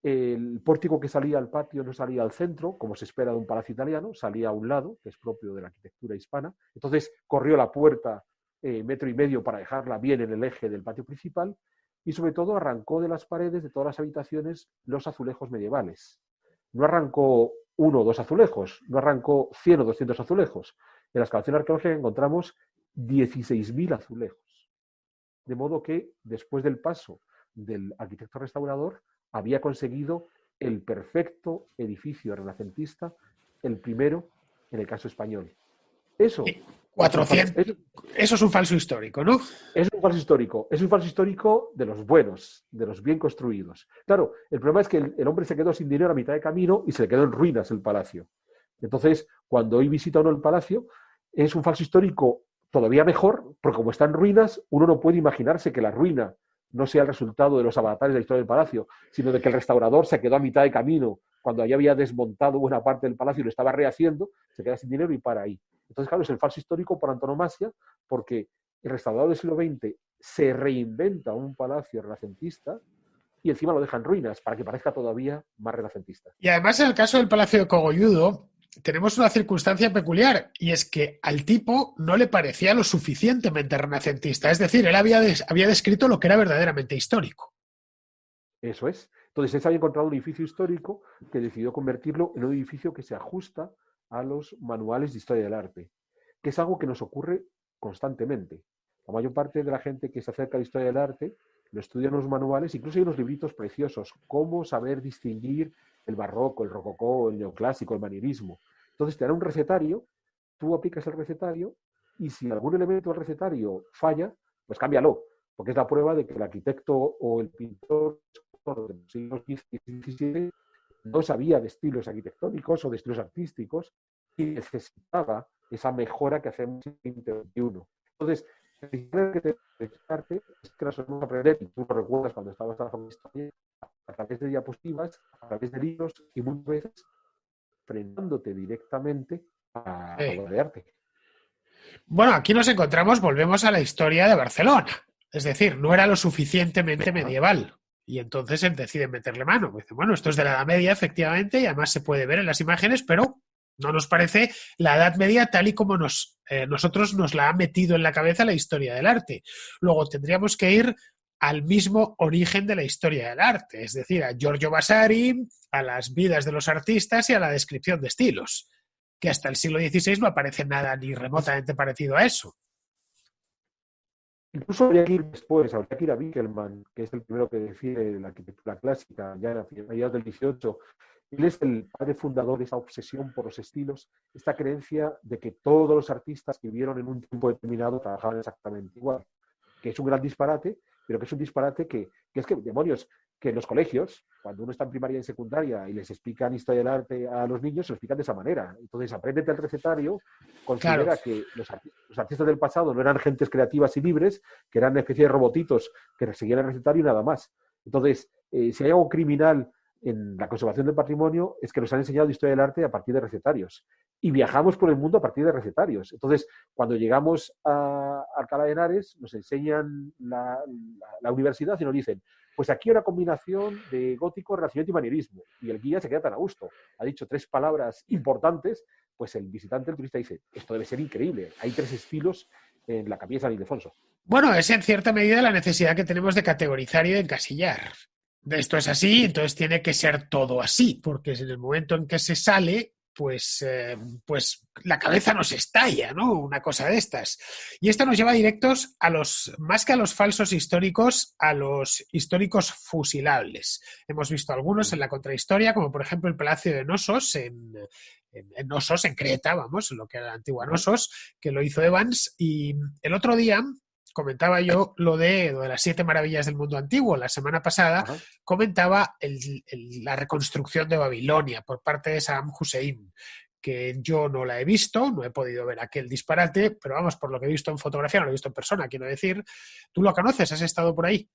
El pórtico que salía al patio no salía al centro, como se espera de un palacio italiano, salía a un lado, que es propio de la arquitectura hispana. Entonces corrió la puerta metro y medio para dejarla bien en el eje del patio principal y sobre todo arrancó de las paredes de todas las habitaciones los azulejos medievales. No arrancó 1 o 2 azulejos, no arrancó 100 o 200 azulejos. En la excavación arqueológica encontramos 16.000 azulejos. De modo que después del paso del arquitecto restaurador había conseguido el perfecto edificio renacentista, el primero en el caso español. Eso 400. Eso es un falso histórico, ¿no? Es un falso histórico. Es un falso histórico de los buenos, de los bien construidos. Claro, el problema es que el hombre se quedó sin dinero a mitad de camino y se le quedó en ruinas el palacio. Entonces, cuando hoy visita uno el palacio, es un falso histórico todavía mejor, porque como está en ruinas, uno no puede imaginarse que la ruina no sea el resultado de los avatares de la historia del palacio, sino de que el restaurador se quedó a mitad de camino cuando ya había desmontado buena parte del palacio y lo estaba rehaciendo, se queda sin dinero y para ahí. Entonces, claro, es el falso histórico por antonomasia, porque el restaurador del siglo XX se reinventa un palacio renacentista y encima lo deja en ruinas para que parezca todavía más renacentista. Y además, en el caso del Palacio de Cogolludo, tenemos una circunstancia peculiar, y es que al tipo no le parecía lo suficientemente renacentista. Es decir, él había descrito lo que era verdaderamente histórico. Eso es. Entonces, él se había encontrado un edificio histórico que decidió convertirlo en un edificio que se ajusta a los manuales de historia del arte, que es algo que nos ocurre constantemente. La mayor parte de la gente que se acerca a la historia del arte lo estudia en los manuales, incluso hay unos libritos preciosos, cómo saber distinguir el barroco, el rococó, el neoclásico, el manierismo. Entonces te dan un recetario, tú aplicas el recetario y si algún elemento del recetario falla, pues cámbialo, porque es la prueba de que el arquitecto o el pintor de los siglos XV y XVII no sabía de estilos arquitectónicos o de estilos artísticos y necesitaba esa mejora que hacemos en el XXI. Entonces, el que te es que la solemos aprender, y tú lo recuerdas cuando estabas trabajando en historia, a través de diapositivas, a través de libros y muchas veces enfrentándote directamente a obra de arte. Bueno, aquí nos encontramos, volvemos a la historia de Barcelona. Es decir, no era lo suficientemente medieval. Y entonces él decide meterle mano. Dice, bueno, esto es de la Edad Media, efectivamente, y además se puede ver en las imágenes, pero no nos parece la Edad Media tal y como nosotros nos la ha metido en la cabeza la historia del arte. Luego tendríamos que ir al mismo origen de la historia del arte, es decir, a Giorgio Vasari, a las vidas de los artistas y a la descripción de estilos, que hasta el siglo XVI no aparece nada ni remotamente parecido a eso. Incluso habría que ir después, habría que ir a Winckelmann, que es el primero que define la arquitectura clásica, ya a mediados del XVIII. Él es el padre fundador de esa obsesión por los estilos, esta creencia de que todos los artistas que vivieron en un tiempo determinado trabajaban exactamente igual, que es un gran disparate, pero que es un disparate que es que, demonios, que en los colegios, cuando uno está en primaria y en secundaria y les explican historia del arte a los niños, se lo explican de esa manera. Entonces, apréndete el recetario, considera que los artistas del pasado no eran gentes creativas y libres, que eran una especie de robotitos que seguían el recetario y nada más. Entonces, si hay algo criminal en la conservación del patrimonio, es que nos han enseñado historia del arte a partir de recetarios. Y viajamos por el mundo a partir de recetarios. Entonces, cuando llegamos a Alcalá de Henares, nos enseñan la universidad y nos dicen, pues aquí hay una combinación de gótico, renacimiento y manierismo. Y el guía se queda tan a gusto. Ha dicho 3 palabras importantes, pues el visitante, el turista dice, esto debe ser increíble. Hay 3 estilos en la capilla de San Ildefonso. Bueno, es en cierta medida la necesidad que tenemos de categorizar y de encasillar. Esto es así, entonces tiene que ser todo así, porque en el momento en que se sale, pues la cabeza nos estalla, ¿no? Una cosa de estas. Y esto nos lleva directos a más que a los falsos históricos, a los históricos fusilables. Hemos visto algunos en la contrahistoria, como por ejemplo el Palacio de Nosos en Nosos, en Creta, vamos, lo que era la antigua Nosos, que lo hizo Evans. Y el otro día comentaba yo lo de las 7 maravillas del mundo antiguo. La semana pasada comentaba la reconstrucción de Babilonia por parte de Saddam Hussein, que yo no la he visto, no he podido ver aquel disparate, pero vamos, por lo que he visto en fotografía, no lo he visto en persona, quiero decir. ¿Tú lo conoces? ¿Has estado por ahí?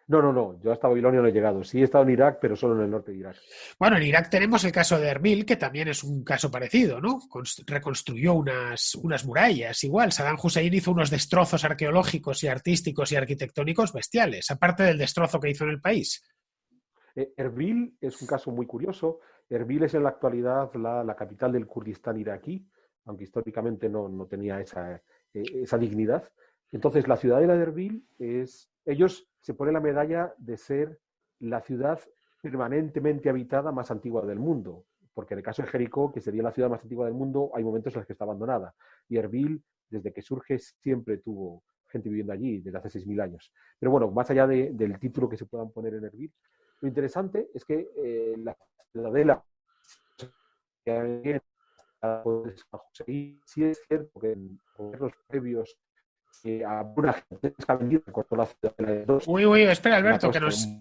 No. Yo hasta Babilonia no he llegado. Sí he estado en Irak, pero solo en el norte de Irak. Bueno, en Irak tenemos el caso de Erbil, que también es un caso parecido, ¿no? Reconstruyó unas murallas. Igual, Saddam Hussein hizo unos destrozos arqueológicos y artísticos y arquitectónicos bestiales, aparte del destrozo que hizo en el país. Erbil es un caso muy curioso. Erbil es en la actualidad la capital del Kurdistán iraquí, aunque históricamente no tenía esa dignidad. Entonces, la ciudadela de Erbil ellos se ponen la medalla de ser la ciudad permanentemente habitada más antigua del mundo, porque en el caso de Jericó, que sería la ciudad más antigua del mundo, hay momentos en los que está abandonada. Y Erbil, desde que surge, siempre tuvo gente viviendo allí, desde hace 6.000 años. Pero bueno, más allá del título que se puedan poner en Erbil, lo interesante es que la ciudadela sí es cierto que en gobiernos previos a una gente escabellida cortó la ciudadela de dos. Uy, espera, Alberto,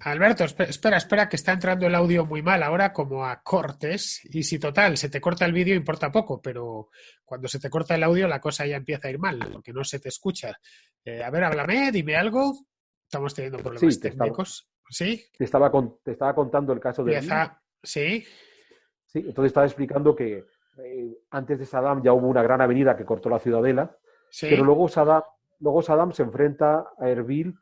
Alberto, espera, que está entrando el audio muy mal ahora, como a cortes, y si total, se te corta el vídeo importa poco, pero cuando se te corta el audio la cosa ya empieza a ir mal, porque no se te escucha. A ver, háblame, dime algo. Estamos teniendo problemas técnicos. ¿Sí? Te estaba contando el caso de Erbil. Sí. Sí, entonces estaba explicando que antes de Saddam ya hubo una gran avenida que cortó la ciudadela, sí. Pero luego Saddam se enfrenta a Erbil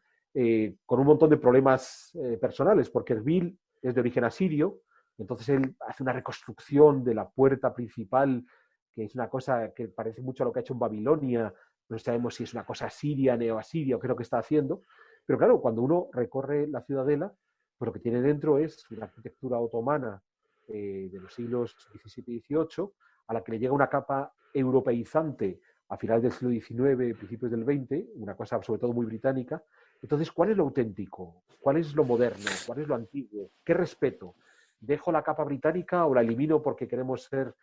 con un montón de problemas personales, porque Erbil es de origen asirio, entonces él hace una reconstrucción de la puerta principal, que es una cosa que parece mucho a lo que ha hecho en Babilonia, no sabemos si es una cosa asiria, neoasiria o qué es lo que está haciendo, pero claro, cuando uno recorre la ciudadela, pues lo que tiene dentro es una arquitectura otomana de los siglos XVII y XVIII, a la que le llega una capa europeizante a finales del siglo XIX, principios del XX, una cosa sobre todo muy británica. Entonces, ¿cuál es lo auténtico? ¿Cuál es lo moderno? ¿Cuál es lo antiguo? ¿Qué respeto? ¿Dejo la capa británica o la elimino porque queremos ser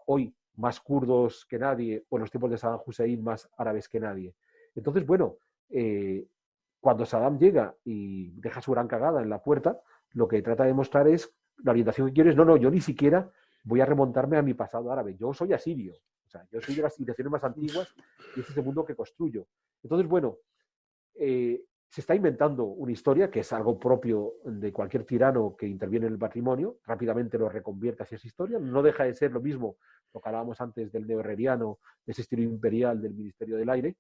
hoy más kurdos que nadie o en los tiempos de Saddam Hussein más árabes que nadie? Entonces, bueno, cuando Saddam llega y deja su gran cagada en la puerta, lo que trata de mostrar es la orientación que quiero es, no, yo ni siquiera voy a remontarme a mi pasado árabe, yo soy asirio. O sea, yo soy de las civilizaciones más antiguas y este es el mundo que construyo. Entonces, bueno, se está inventando una historia que es algo propio de cualquier tirano que interviene en el patrimonio, rápidamente lo reconvierte hacia esa historia, no deja de ser lo mismo, lo que hablábamos antes del neoherreriano, de ese estilo imperial del Ministerio del Aire,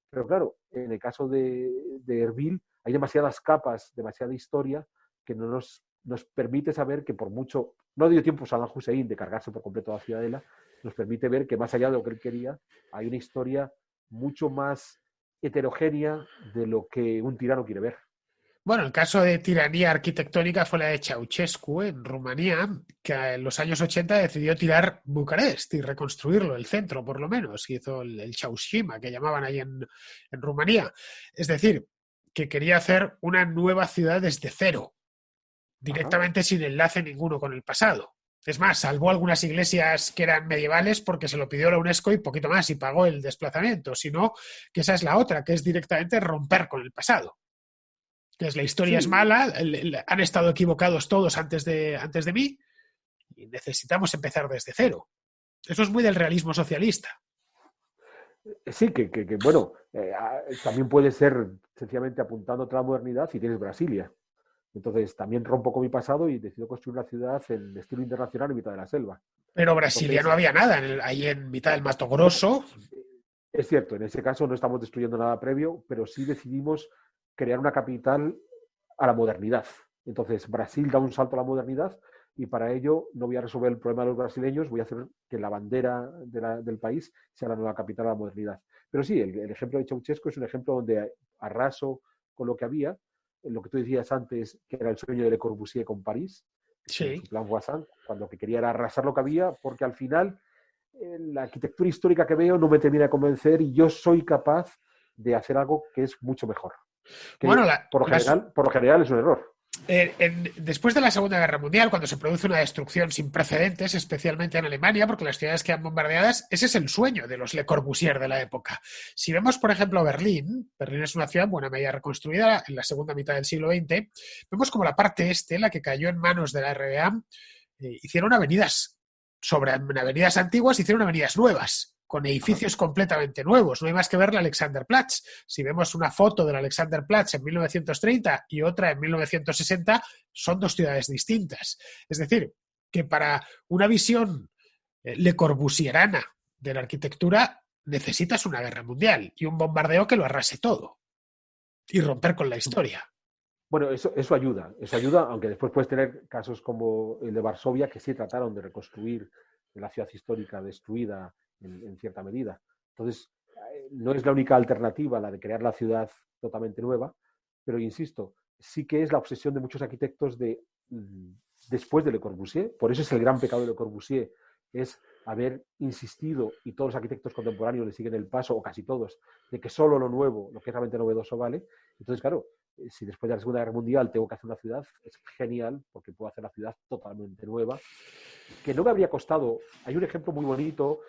pero claro, en el caso de Erbil hay demasiadas capas, demasiada historia que no nos permite saber que por mucho, no dio tiempo a Saddam Hussein de cargarse por completo la ciudadela, nos permite ver que más allá de lo que él quería, hay una historia mucho más heterogénea de lo que un tirano quiere ver. Bueno, el caso de tiranía arquitectónica fue la de Ceausescu en Rumanía, que en los años 80 decidió tirar Bucarest y reconstruirlo, el centro por lo menos, hizo el Ceausescu, que llamaban ahí en Rumanía. Es decir, que quería hacer una nueva ciudad desde cero, directamente sin enlace ninguno con el pasado. Es más, salvó algunas iglesias que eran medievales porque se lo pidió la UNESCO y poquito más y pagó el desplazamiento. Sino que esa es la otra, que es directamente romper con el pasado. Que es la historia es mala, han estado equivocados todos antes de mí y necesitamos empezar desde cero. Eso es muy del realismo socialista. Sí, que bueno, también puede ser sencillamente apuntando a la modernidad si tienes Brasilia. Entonces, también rompo con mi pasado y decido construir una ciudad en estilo internacional en mitad de la selva. Pero Brasilia no había nada, ahí en mitad del Mato Grosso. Es cierto, en ese caso no estamos destruyendo nada previo, pero sí decidimos crear una capital a la modernidad. Entonces, Brasil da un salto a la modernidad y para ello no voy a resolver el problema de los brasileños, voy a hacer que la bandera del país sea la nueva capital de la modernidad. Pero sí, el ejemplo de Ceausescu es un ejemplo donde arraso con lo que había, lo que tú decías antes, que era el sueño de Le Corbusier con París, con Sí. su plan Voisin, cuando que quería era arrasar lo que había, porque al final la arquitectura histórica que veo no me termina de convencer y yo soy capaz de hacer algo que es mucho mejor. Bueno, Que por lo general es un error. Después de la Segunda Guerra Mundial, cuando se produce una destrucción sin precedentes, especialmente en Alemania, porque las ciudades quedan bombardeadas, ese es el sueño de los Le Corbusier de la época. Si vemos, por ejemplo, Berlín es una ciudad en buena medida reconstruida en la segunda mitad del siglo XX, vemos como la parte este, la que cayó en manos de la RDA, hicieron avenidas, sobre avenidas antiguas, hicieron avenidas nuevas, con edificios completamente nuevos. No hay más que ver la Alexanderplatz. Si vemos una foto del Alexanderplatz en 1930 y otra en 1960, son dos ciudades distintas. Es decir, que para una visión Le Corbusierana de la arquitectura necesitas una guerra mundial y un bombardeo que lo arrase todo y romper con la historia. Bueno, eso ayuda, aunque después puedes tener casos como el de Varsovia, que sí trataron de reconstruir la ciudad histórica destruida en cierta medida. Entonces, no es la única alternativa la de crear la ciudad totalmente nueva, pero insisto, sí que es la obsesión de muchos arquitectos después de Le Corbusier. Por eso es el gran pecado de Le Corbusier, es haber insistido, y todos los arquitectos contemporáneos le siguen el paso, o casi todos, de que solo lo nuevo, lo que es realmente novedoso, vale. Entonces, claro, si después de la Segunda Guerra Mundial tengo que hacer una ciudad, es genial, porque puedo hacer la ciudad totalmente nueva, que no me habría costado. Hay un ejemplo muy bonito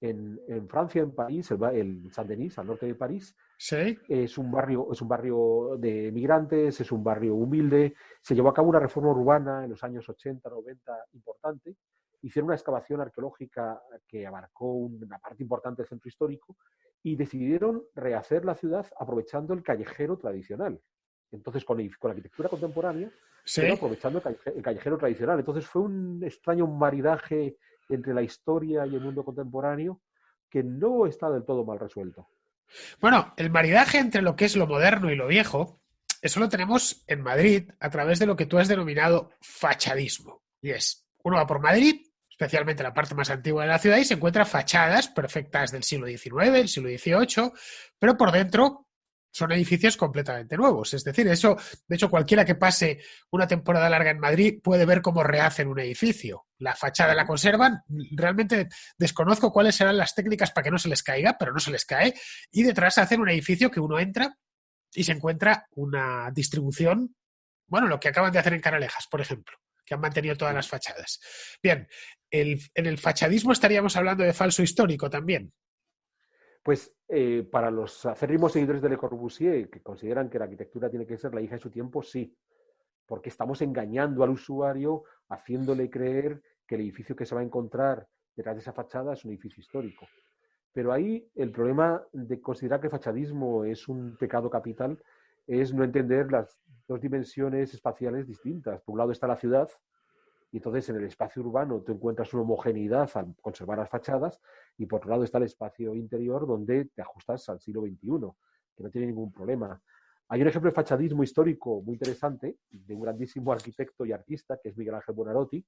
en Francia, en París, el Saint-Denis, al norte de París. ¿Sí? Es un barrio de migrantes, es un barrio humilde. Se llevó a cabo una reforma urbana en los años 80, 90 importante. Hicieron una excavación arqueológica que abarcó una parte importante del centro histórico y decidieron rehacer la ciudad aprovechando el callejero tradicional. Entonces, con la arquitectura contemporánea, pero ¿Sí? aprovechando el callejero tradicional. Entonces, fue un extraño maridaje entre la historia y el mundo contemporáneo que no está del todo mal resuelto. Bueno, el maridaje entre lo que es lo moderno y lo viejo, eso lo tenemos en Madrid a través de lo que tú has denominado fachadismo. Y es, uno va por Madrid, especialmente la parte más antigua de la ciudad, y se encuentra fachadas perfectas del siglo XIX, del siglo XVIII, pero por dentro son edificios completamente nuevos. Es decir, eso, de hecho, cualquiera que pase una temporada larga en Madrid puede ver cómo rehacen un edificio. La fachada la conservan. Realmente desconozco cuáles serán las técnicas para que no se les caiga, pero no se les cae. Y detrás hacen un edificio que uno entra y se encuentra una distribución, bueno, lo que acaban de hacer en Canalejas, por ejemplo, que han mantenido todas las fachadas. Bien, en el fachadismo estaríamos hablando de falso histórico también. Pues para los acérrimos seguidores de Le Corbusier, que consideran que la arquitectura tiene que ser la hija de su tiempo, sí, porque estamos engañando al usuario, haciéndole creer que el edificio que se va a encontrar detrás de esa fachada es un edificio histórico. Pero ahí el problema de considerar que el fachadismo es un pecado capital es no entender las dos dimensiones espaciales distintas. Por un lado está la ciudad, y entonces en el espacio urbano tú encuentras una homogeneidad al conservar las fachadas, y por otro lado está el espacio interior donde te ajustas al siglo XXI, que no tiene ningún problema. Hay un ejemplo de fachadismo histórico muy interesante de un grandísimo arquitecto y artista que es Miguel Ángel Buonarroti,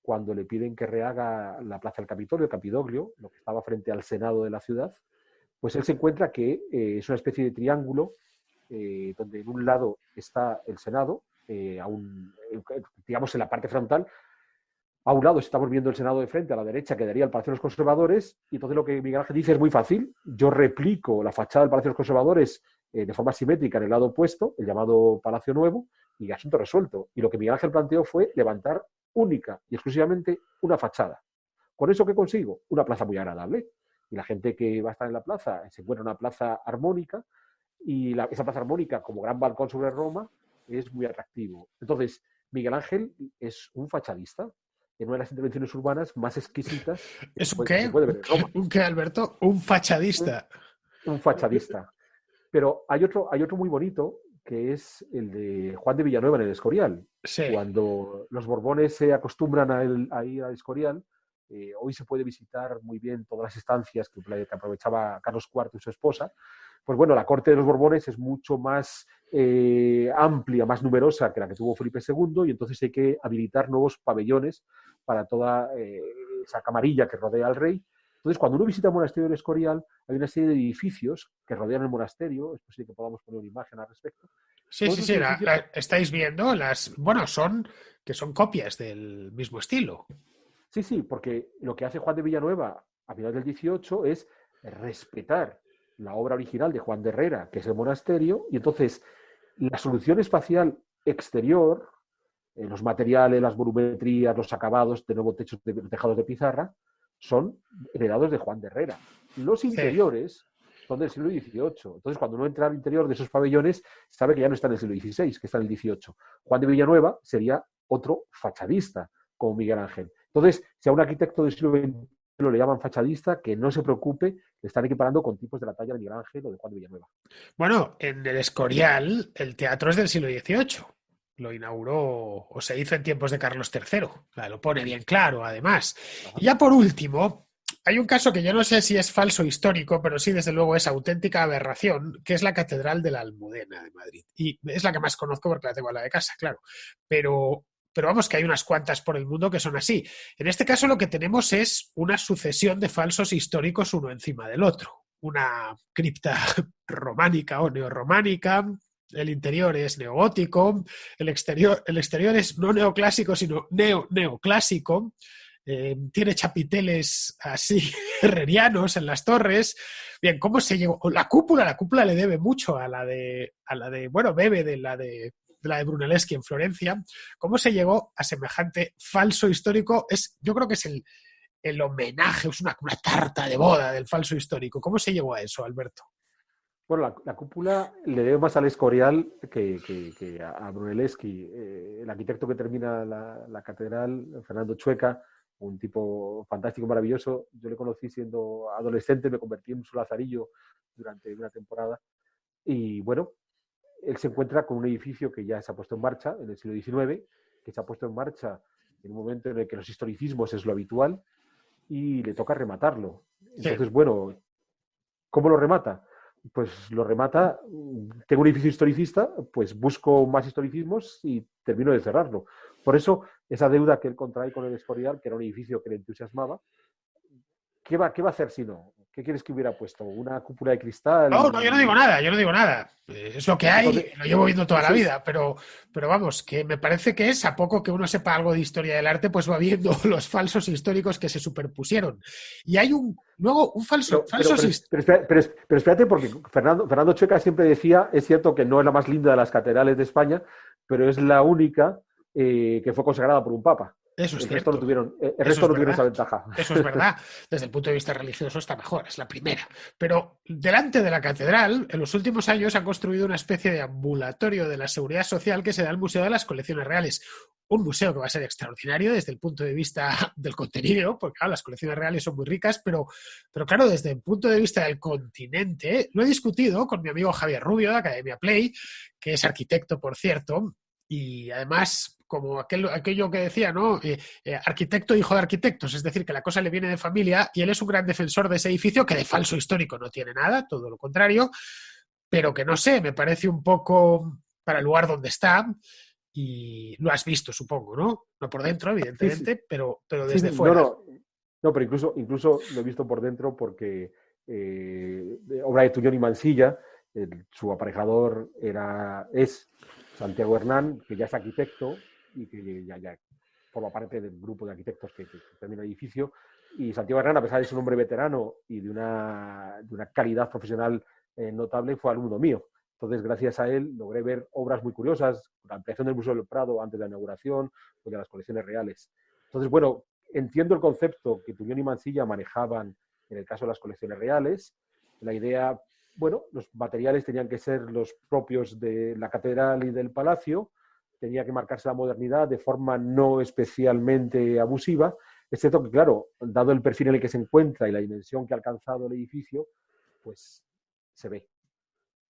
cuando le piden que rehaga la Plaza del Capitolio, el Campidoglio, lo que estaba frente al Senado de la ciudad, pues él se encuentra que es una especie de triángulo donde en un lado está el Senado, digamos en la parte frontal. A un lado estamos viendo el Senado de frente, a la derecha quedaría el Palacio de los Conservadores, y entonces lo que Miguel Ángel dice es muy fácil. Yo replico la fachada del Palacio de los Conservadores de forma simétrica en el lado opuesto, el llamado Palacio Nuevo, y asunto resuelto. Y lo que Miguel Ángel planteó fue levantar única y exclusivamente una fachada. ¿Con eso qué consigo? Una plaza muy agradable. Y la gente que va a estar en la plaza se encuentra en una plaza armónica, y esa plaza armónica, como gran balcón sobre Roma, es muy atractivo. Entonces, Miguel Ángel es un fachadista en una de las intervenciones urbanas más exquisitas ¿Es un que se qué? puede ver en Roma. ¿Un qué, Alberto? Un Un, fachadista. un fachadista. Pero hay otro muy bonito, que es el de Juan de Villanueva en el Escorial. Sí. Cuando los Borbones se acostumbran a ir al Escorial, hoy se puede visitar muy bien todas las estancias que aprovechaba Carlos IV y su esposa, Pues bueno, la corte de los Borbones es mucho más amplia, más numerosa que la que tuvo Felipe II, y entonces hay que habilitar nuevos pabellones para toda esa camarilla que rodea al rey. Entonces, cuando uno visita el monasterio del Escorial, hay una serie de edificios que rodean el monasterio, es posible que podamos poner una imagen al respecto. Sí, Todos sí, esos sí, edificios, estáis viendo bueno, que son copias del mismo estilo. sí, sí, porque lo que hace Juan de Villanueva a finales del 18 es respetar la obra original de Juan de Herrera, que es el monasterio, y entonces la solución espacial exterior, los materiales, las volumetrías, los acabados, de nuevo tejados de pizarra, son heredados de Juan de Herrera. Los Sí. interiores son del siglo XVIII. Entonces, cuando uno entra al interior de esos pabellones, sabe que ya no está en el siglo XVI, que está en el XVIII. Juan de Villanueva sería otro fachadista, como Miguel Ángel. Entonces, si a un arquitecto del siglo XXI le llaman fachadista, que no se preocupe, le están equiparando con tipos de la talla de Miguel Ángel o de Juan de Villanueva. Bueno, en el Escorial el teatro es del siglo XVIII. Lo inauguró o se hizo en tiempos de Carlos III. O sea, lo pone bien claro, además. Ajá. Y ya por último, hay un caso que yo no sé si es falso histórico, pero sí, desde luego, es auténtica aberración, que es la Catedral de la Almudena de Madrid. Y es la que más conozco porque la tengo a la de casa, claro. Pero vamos, que hay unas cuantas por el mundo que son así. En este caso lo que tenemos es una sucesión de falsos históricos uno encima del otro. Una cripta románica o neorrománica, el interior es neogótico, el exterior es no neoclásico, sino neoclásico. Tiene chapiteles así herrerianos en las torres. Bien, ¿cómo se llegó? La cúpula le debe mucho bueno, bebe de la de Brunelleschi en Florencia. ¿Cómo se llegó a semejante falso histórico? Yo creo que es el homenaje, es una tarta de boda del falso histórico. ¿Cómo se llegó a eso, Alberto? Bueno, la cúpula le debe más al Escorial que a Brunelleschi. El arquitecto que termina la catedral, Fernando Chueca, un tipo fantástico, maravilloso. Yo le conocí siendo adolescente, me convertí en su lazarillo durante una temporada. Y bueno, él se encuentra con un edificio que ya se ha puesto en marcha en el siglo XIX, que se ha puesto en marcha en un momento en el que los historicismos es lo habitual, y le toca rematarlo. Sí. Entonces, bueno, ¿cómo lo remata? Pues lo remata, tengo un edificio historicista, pues busco más historicismos y termino de cerrarlo. Por eso, esa deuda que él contrae con el Escorial, que era un edificio que le entusiasmaba, ¿qué va a hacer si no? ¿Qué quieres que hubiera puesto? ¿Una cúpula de cristal? No, no, yo no digo nada, yo no digo nada. Es lo que hay, Entonces, lo llevo viendo toda la eso es. vida, pero vamos, que me parece que es, a poco que uno sepa algo de historia del arte, pues va viendo los falsos históricos que se superpusieron. Y hay luego un falso, Pero espérate, porque Fernando Chueca siempre decía, es cierto que no es la más linda de las catedrales de España, pero es la única que fue consagrada por un papa. Eso es El resto no cierto. tuvieron, el Eso resto es no tuvieron verdad. esa ventaja. Eso es verdad. Desde el punto de vista religioso está mejor, es la primera. Pero delante de la catedral, en los últimos años han construido una especie de ambulatorio de la seguridad social que se da al Museo de las Colecciones Reales. Un museo que va a ser extraordinario desde el punto de vista del contenido, porque claro, las colecciones reales son muy ricas, pero claro, desde el punto de vista del continente, lo he discutido con mi amigo Javier Rubio de Academia Play, que es arquitecto, por cierto, y además, como aquello que decía, ¿no? Arquitecto hijo de arquitectos, es decir, que la cosa le viene de familia y él es un gran defensor de ese edificio que de falso histórico no tiene nada, todo lo contrario, pero que no sé, me parece un poco para el lugar donde está y lo has visto, supongo, ¿no? No por dentro, Sí, sí, evidentemente, pero sí, desde no, fuera. no, pero incluso lo he visto por dentro porque obra de Tuñón y Mansilla, su aparejador es Santiago Hernán, que ya es arquitecto y que ya forma parte del grupo de arquitectos que termina el edificio. Y Santiago Hernán, a pesar de ser un hombre veterano y de una calidad profesional notable, fue alumno mío. Entonces, gracias a él, logré ver obras muy curiosas, la ampliación del Museo del Prado antes de la inauguración, o de las colecciones reales. Entonces, bueno, entiendo el concepto que Tuñón y Mansilla manejaban en el caso de las colecciones reales. La idea, bueno, los materiales tenían que ser los propios de la catedral y del palacio, tenía que marcarse la modernidad de forma no especialmente abusiva, excepto que, claro, dado el perfil en el que se encuentra y la dimensión que ha alcanzado el edificio, pues se ve.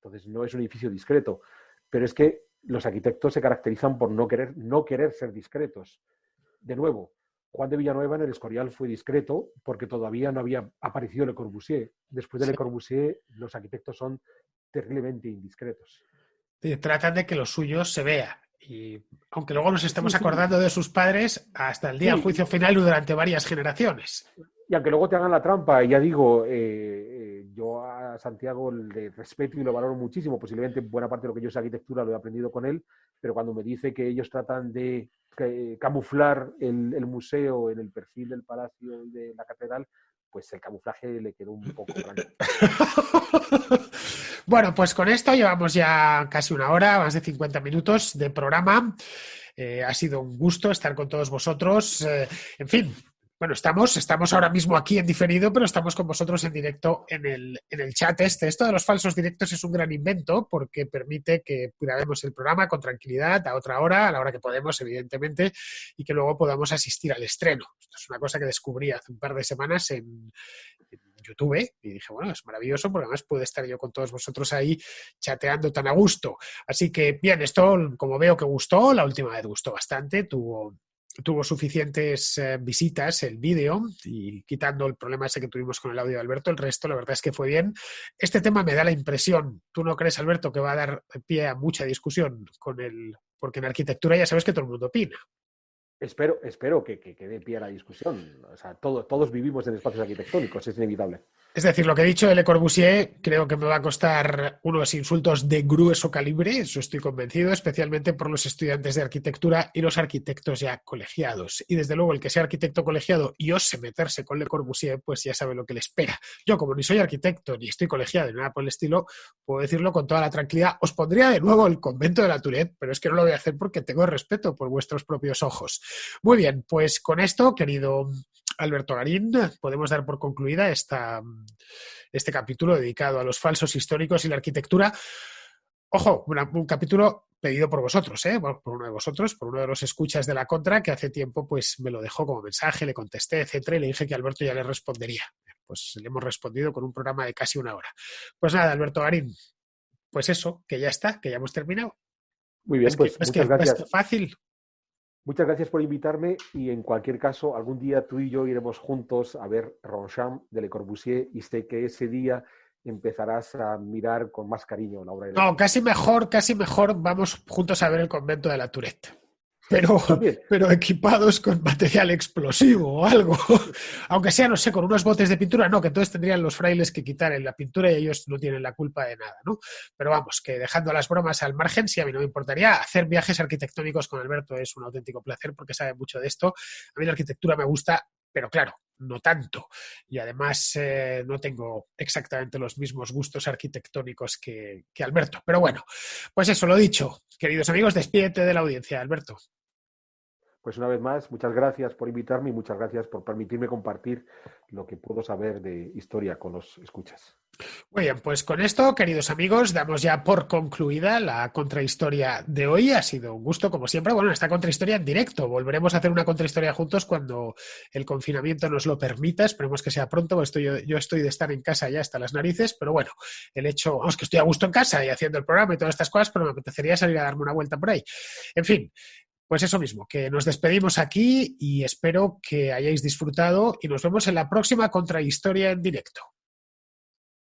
Entonces no es un edificio discreto, pero es que los arquitectos se caracterizan por no querer ser discretos. De nuevo, Juan de Villanueva en el Escorial fue discreto porque todavía no había aparecido Le Corbusier. Después de Le Corbusier, los arquitectos son terriblemente indiscretos. Tratan de que lo suyo se vea. Y aunque luego nos estemos Sí, sí, acordando de sus padres hasta el día del sí. juicio final y durante varias generaciones. Y aunque luego te hagan la trampa, ya digo, yo a Santiago le respeto y lo valoro muchísimo. Posiblemente buena parte de lo que yo sé de arquitectura lo he aprendido con él, pero cuando me dice que ellos tratan de camuflar el museo en el perfil del palacio y de la catedral, pues el camuflaje le quedó un poco grande. Bueno, pues con esto llevamos ya casi una hora, más de 50 minutos de programa. Ha sido un gusto estar con todos vosotros. En fin, bueno, estamos ahora mismo aquí en diferido, pero estamos con vosotros en directo en el chat este. Esto de los falsos directos es un gran invento porque permite que grabemos el programa con tranquilidad a otra hora, a la hora que podemos, evidentemente, y que luego podamos asistir al estreno. Esto es una cosa que descubrí hace un par de semanas en YouTube y dije, bueno, es maravilloso porque además puedo estar yo con todos vosotros ahí chateando tan a gusto. Así que bien, esto como veo que gustó, la última vez gustó bastante, tuvo suficientes visitas el vídeo y quitando el problema ese que tuvimos con el audio de Alberto, el resto la verdad es que fue bien. Este tema me da la impresión, ¿tú no crees, Alberto, que va a dar pie a mucha discusión porque en arquitectura ya sabes que todo el mundo opina? Espero que dé pie a la discusión. O sea, todos vivimos en espacios arquitectónicos, es inevitable. Es decir, lo que he dicho de Le Corbusier creo que me va a costar unos insultos de grueso calibre, eso estoy convencido, especialmente por los estudiantes de arquitectura y los arquitectos ya colegiados. Y desde luego el que sea arquitecto colegiado y ose meterse con Le Corbusier, pues ya sabe lo que le espera. Yo, como ni soy arquitecto ni estoy colegiado ni nada por el estilo, puedo decirlo con toda la tranquilidad. Os pondría de nuevo el convento de la Tourette, pero es que no lo voy a hacer porque tengo respeto por vuestros propios ojos. Muy bien, pues con esto, querido Alberto Garín, podemos dar por concluida este capítulo dedicado a los falsos históricos y la arquitectura. Ojo, un capítulo pedido por vosotros, por uno de vosotros, por uno de los escuchas de la Contra, que hace tiempo pues me lo dejó como mensaje, le contesté, etcétera, y le dije que Alberto ya le respondería. Pues le hemos respondido con un programa de casi una hora. Pues nada, Alberto Garín, pues eso, que ya está, que ya hemos terminado. Muy bien, pues muchas gracias. Es que fácil. Muchas gracias por invitarme y en cualquier caso, algún día tú y yo iremos juntos a ver Ronchamp de Le Corbusier y sé que ese día empezarás a mirar con más cariño la obra de Le No, Corbusier. casi mejor vamos juntos a ver el convento de la Tourette. También. Pero equipados con material explosivo o algo. Aunque sea, no sé, con unos botes de pintura, no, que entonces tendrían los frailes que quitar en la pintura y ellos no tienen la culpa de nada, ¿no? Pero vamos, que dejando las bromas al margen, sí, a mí no me importaría. Hacer viajes arquitectónicos con Alberto es un auténtico placer porque sabe mucho de esto. A mí la arquitectura me gusta, pero claro, no tanto. Y además no tengo exactamente los mismos gustos arquitectónicos que Alberto. Pero bueno, pues eso, lo dicho. Queridos amigos, despídete de la audiencia, Alberto. Pues una vez más, muchas gracias por invitarme y muchas gracias por permitirme compartir lo que puedo saber de historia con los escuchas. Muy bien, pues con esto, queridos amigos, damos ya por concluida la contrahistoria de hoy. Ha sido un gusto, como siempre. Bueno, esta contrahistoria en directo. Volveremos a hacer una contrahistoria juntos cuando el confinamiento nos lo permita. Esperemos que sea pronto. Yo estoy de estar en casa ya hasta las narices, pero bueno, el hecho, vamos, que estoy a gusto en casa y haciendo el programa y todas estas cosas, pero me apetecería salir a darme una vuelta por ahí. En fin. Pues eso mismo, que nos despedimos aquí y espero que hayáis disfrutado y nos vemos en la próxima contrahistoria en directo.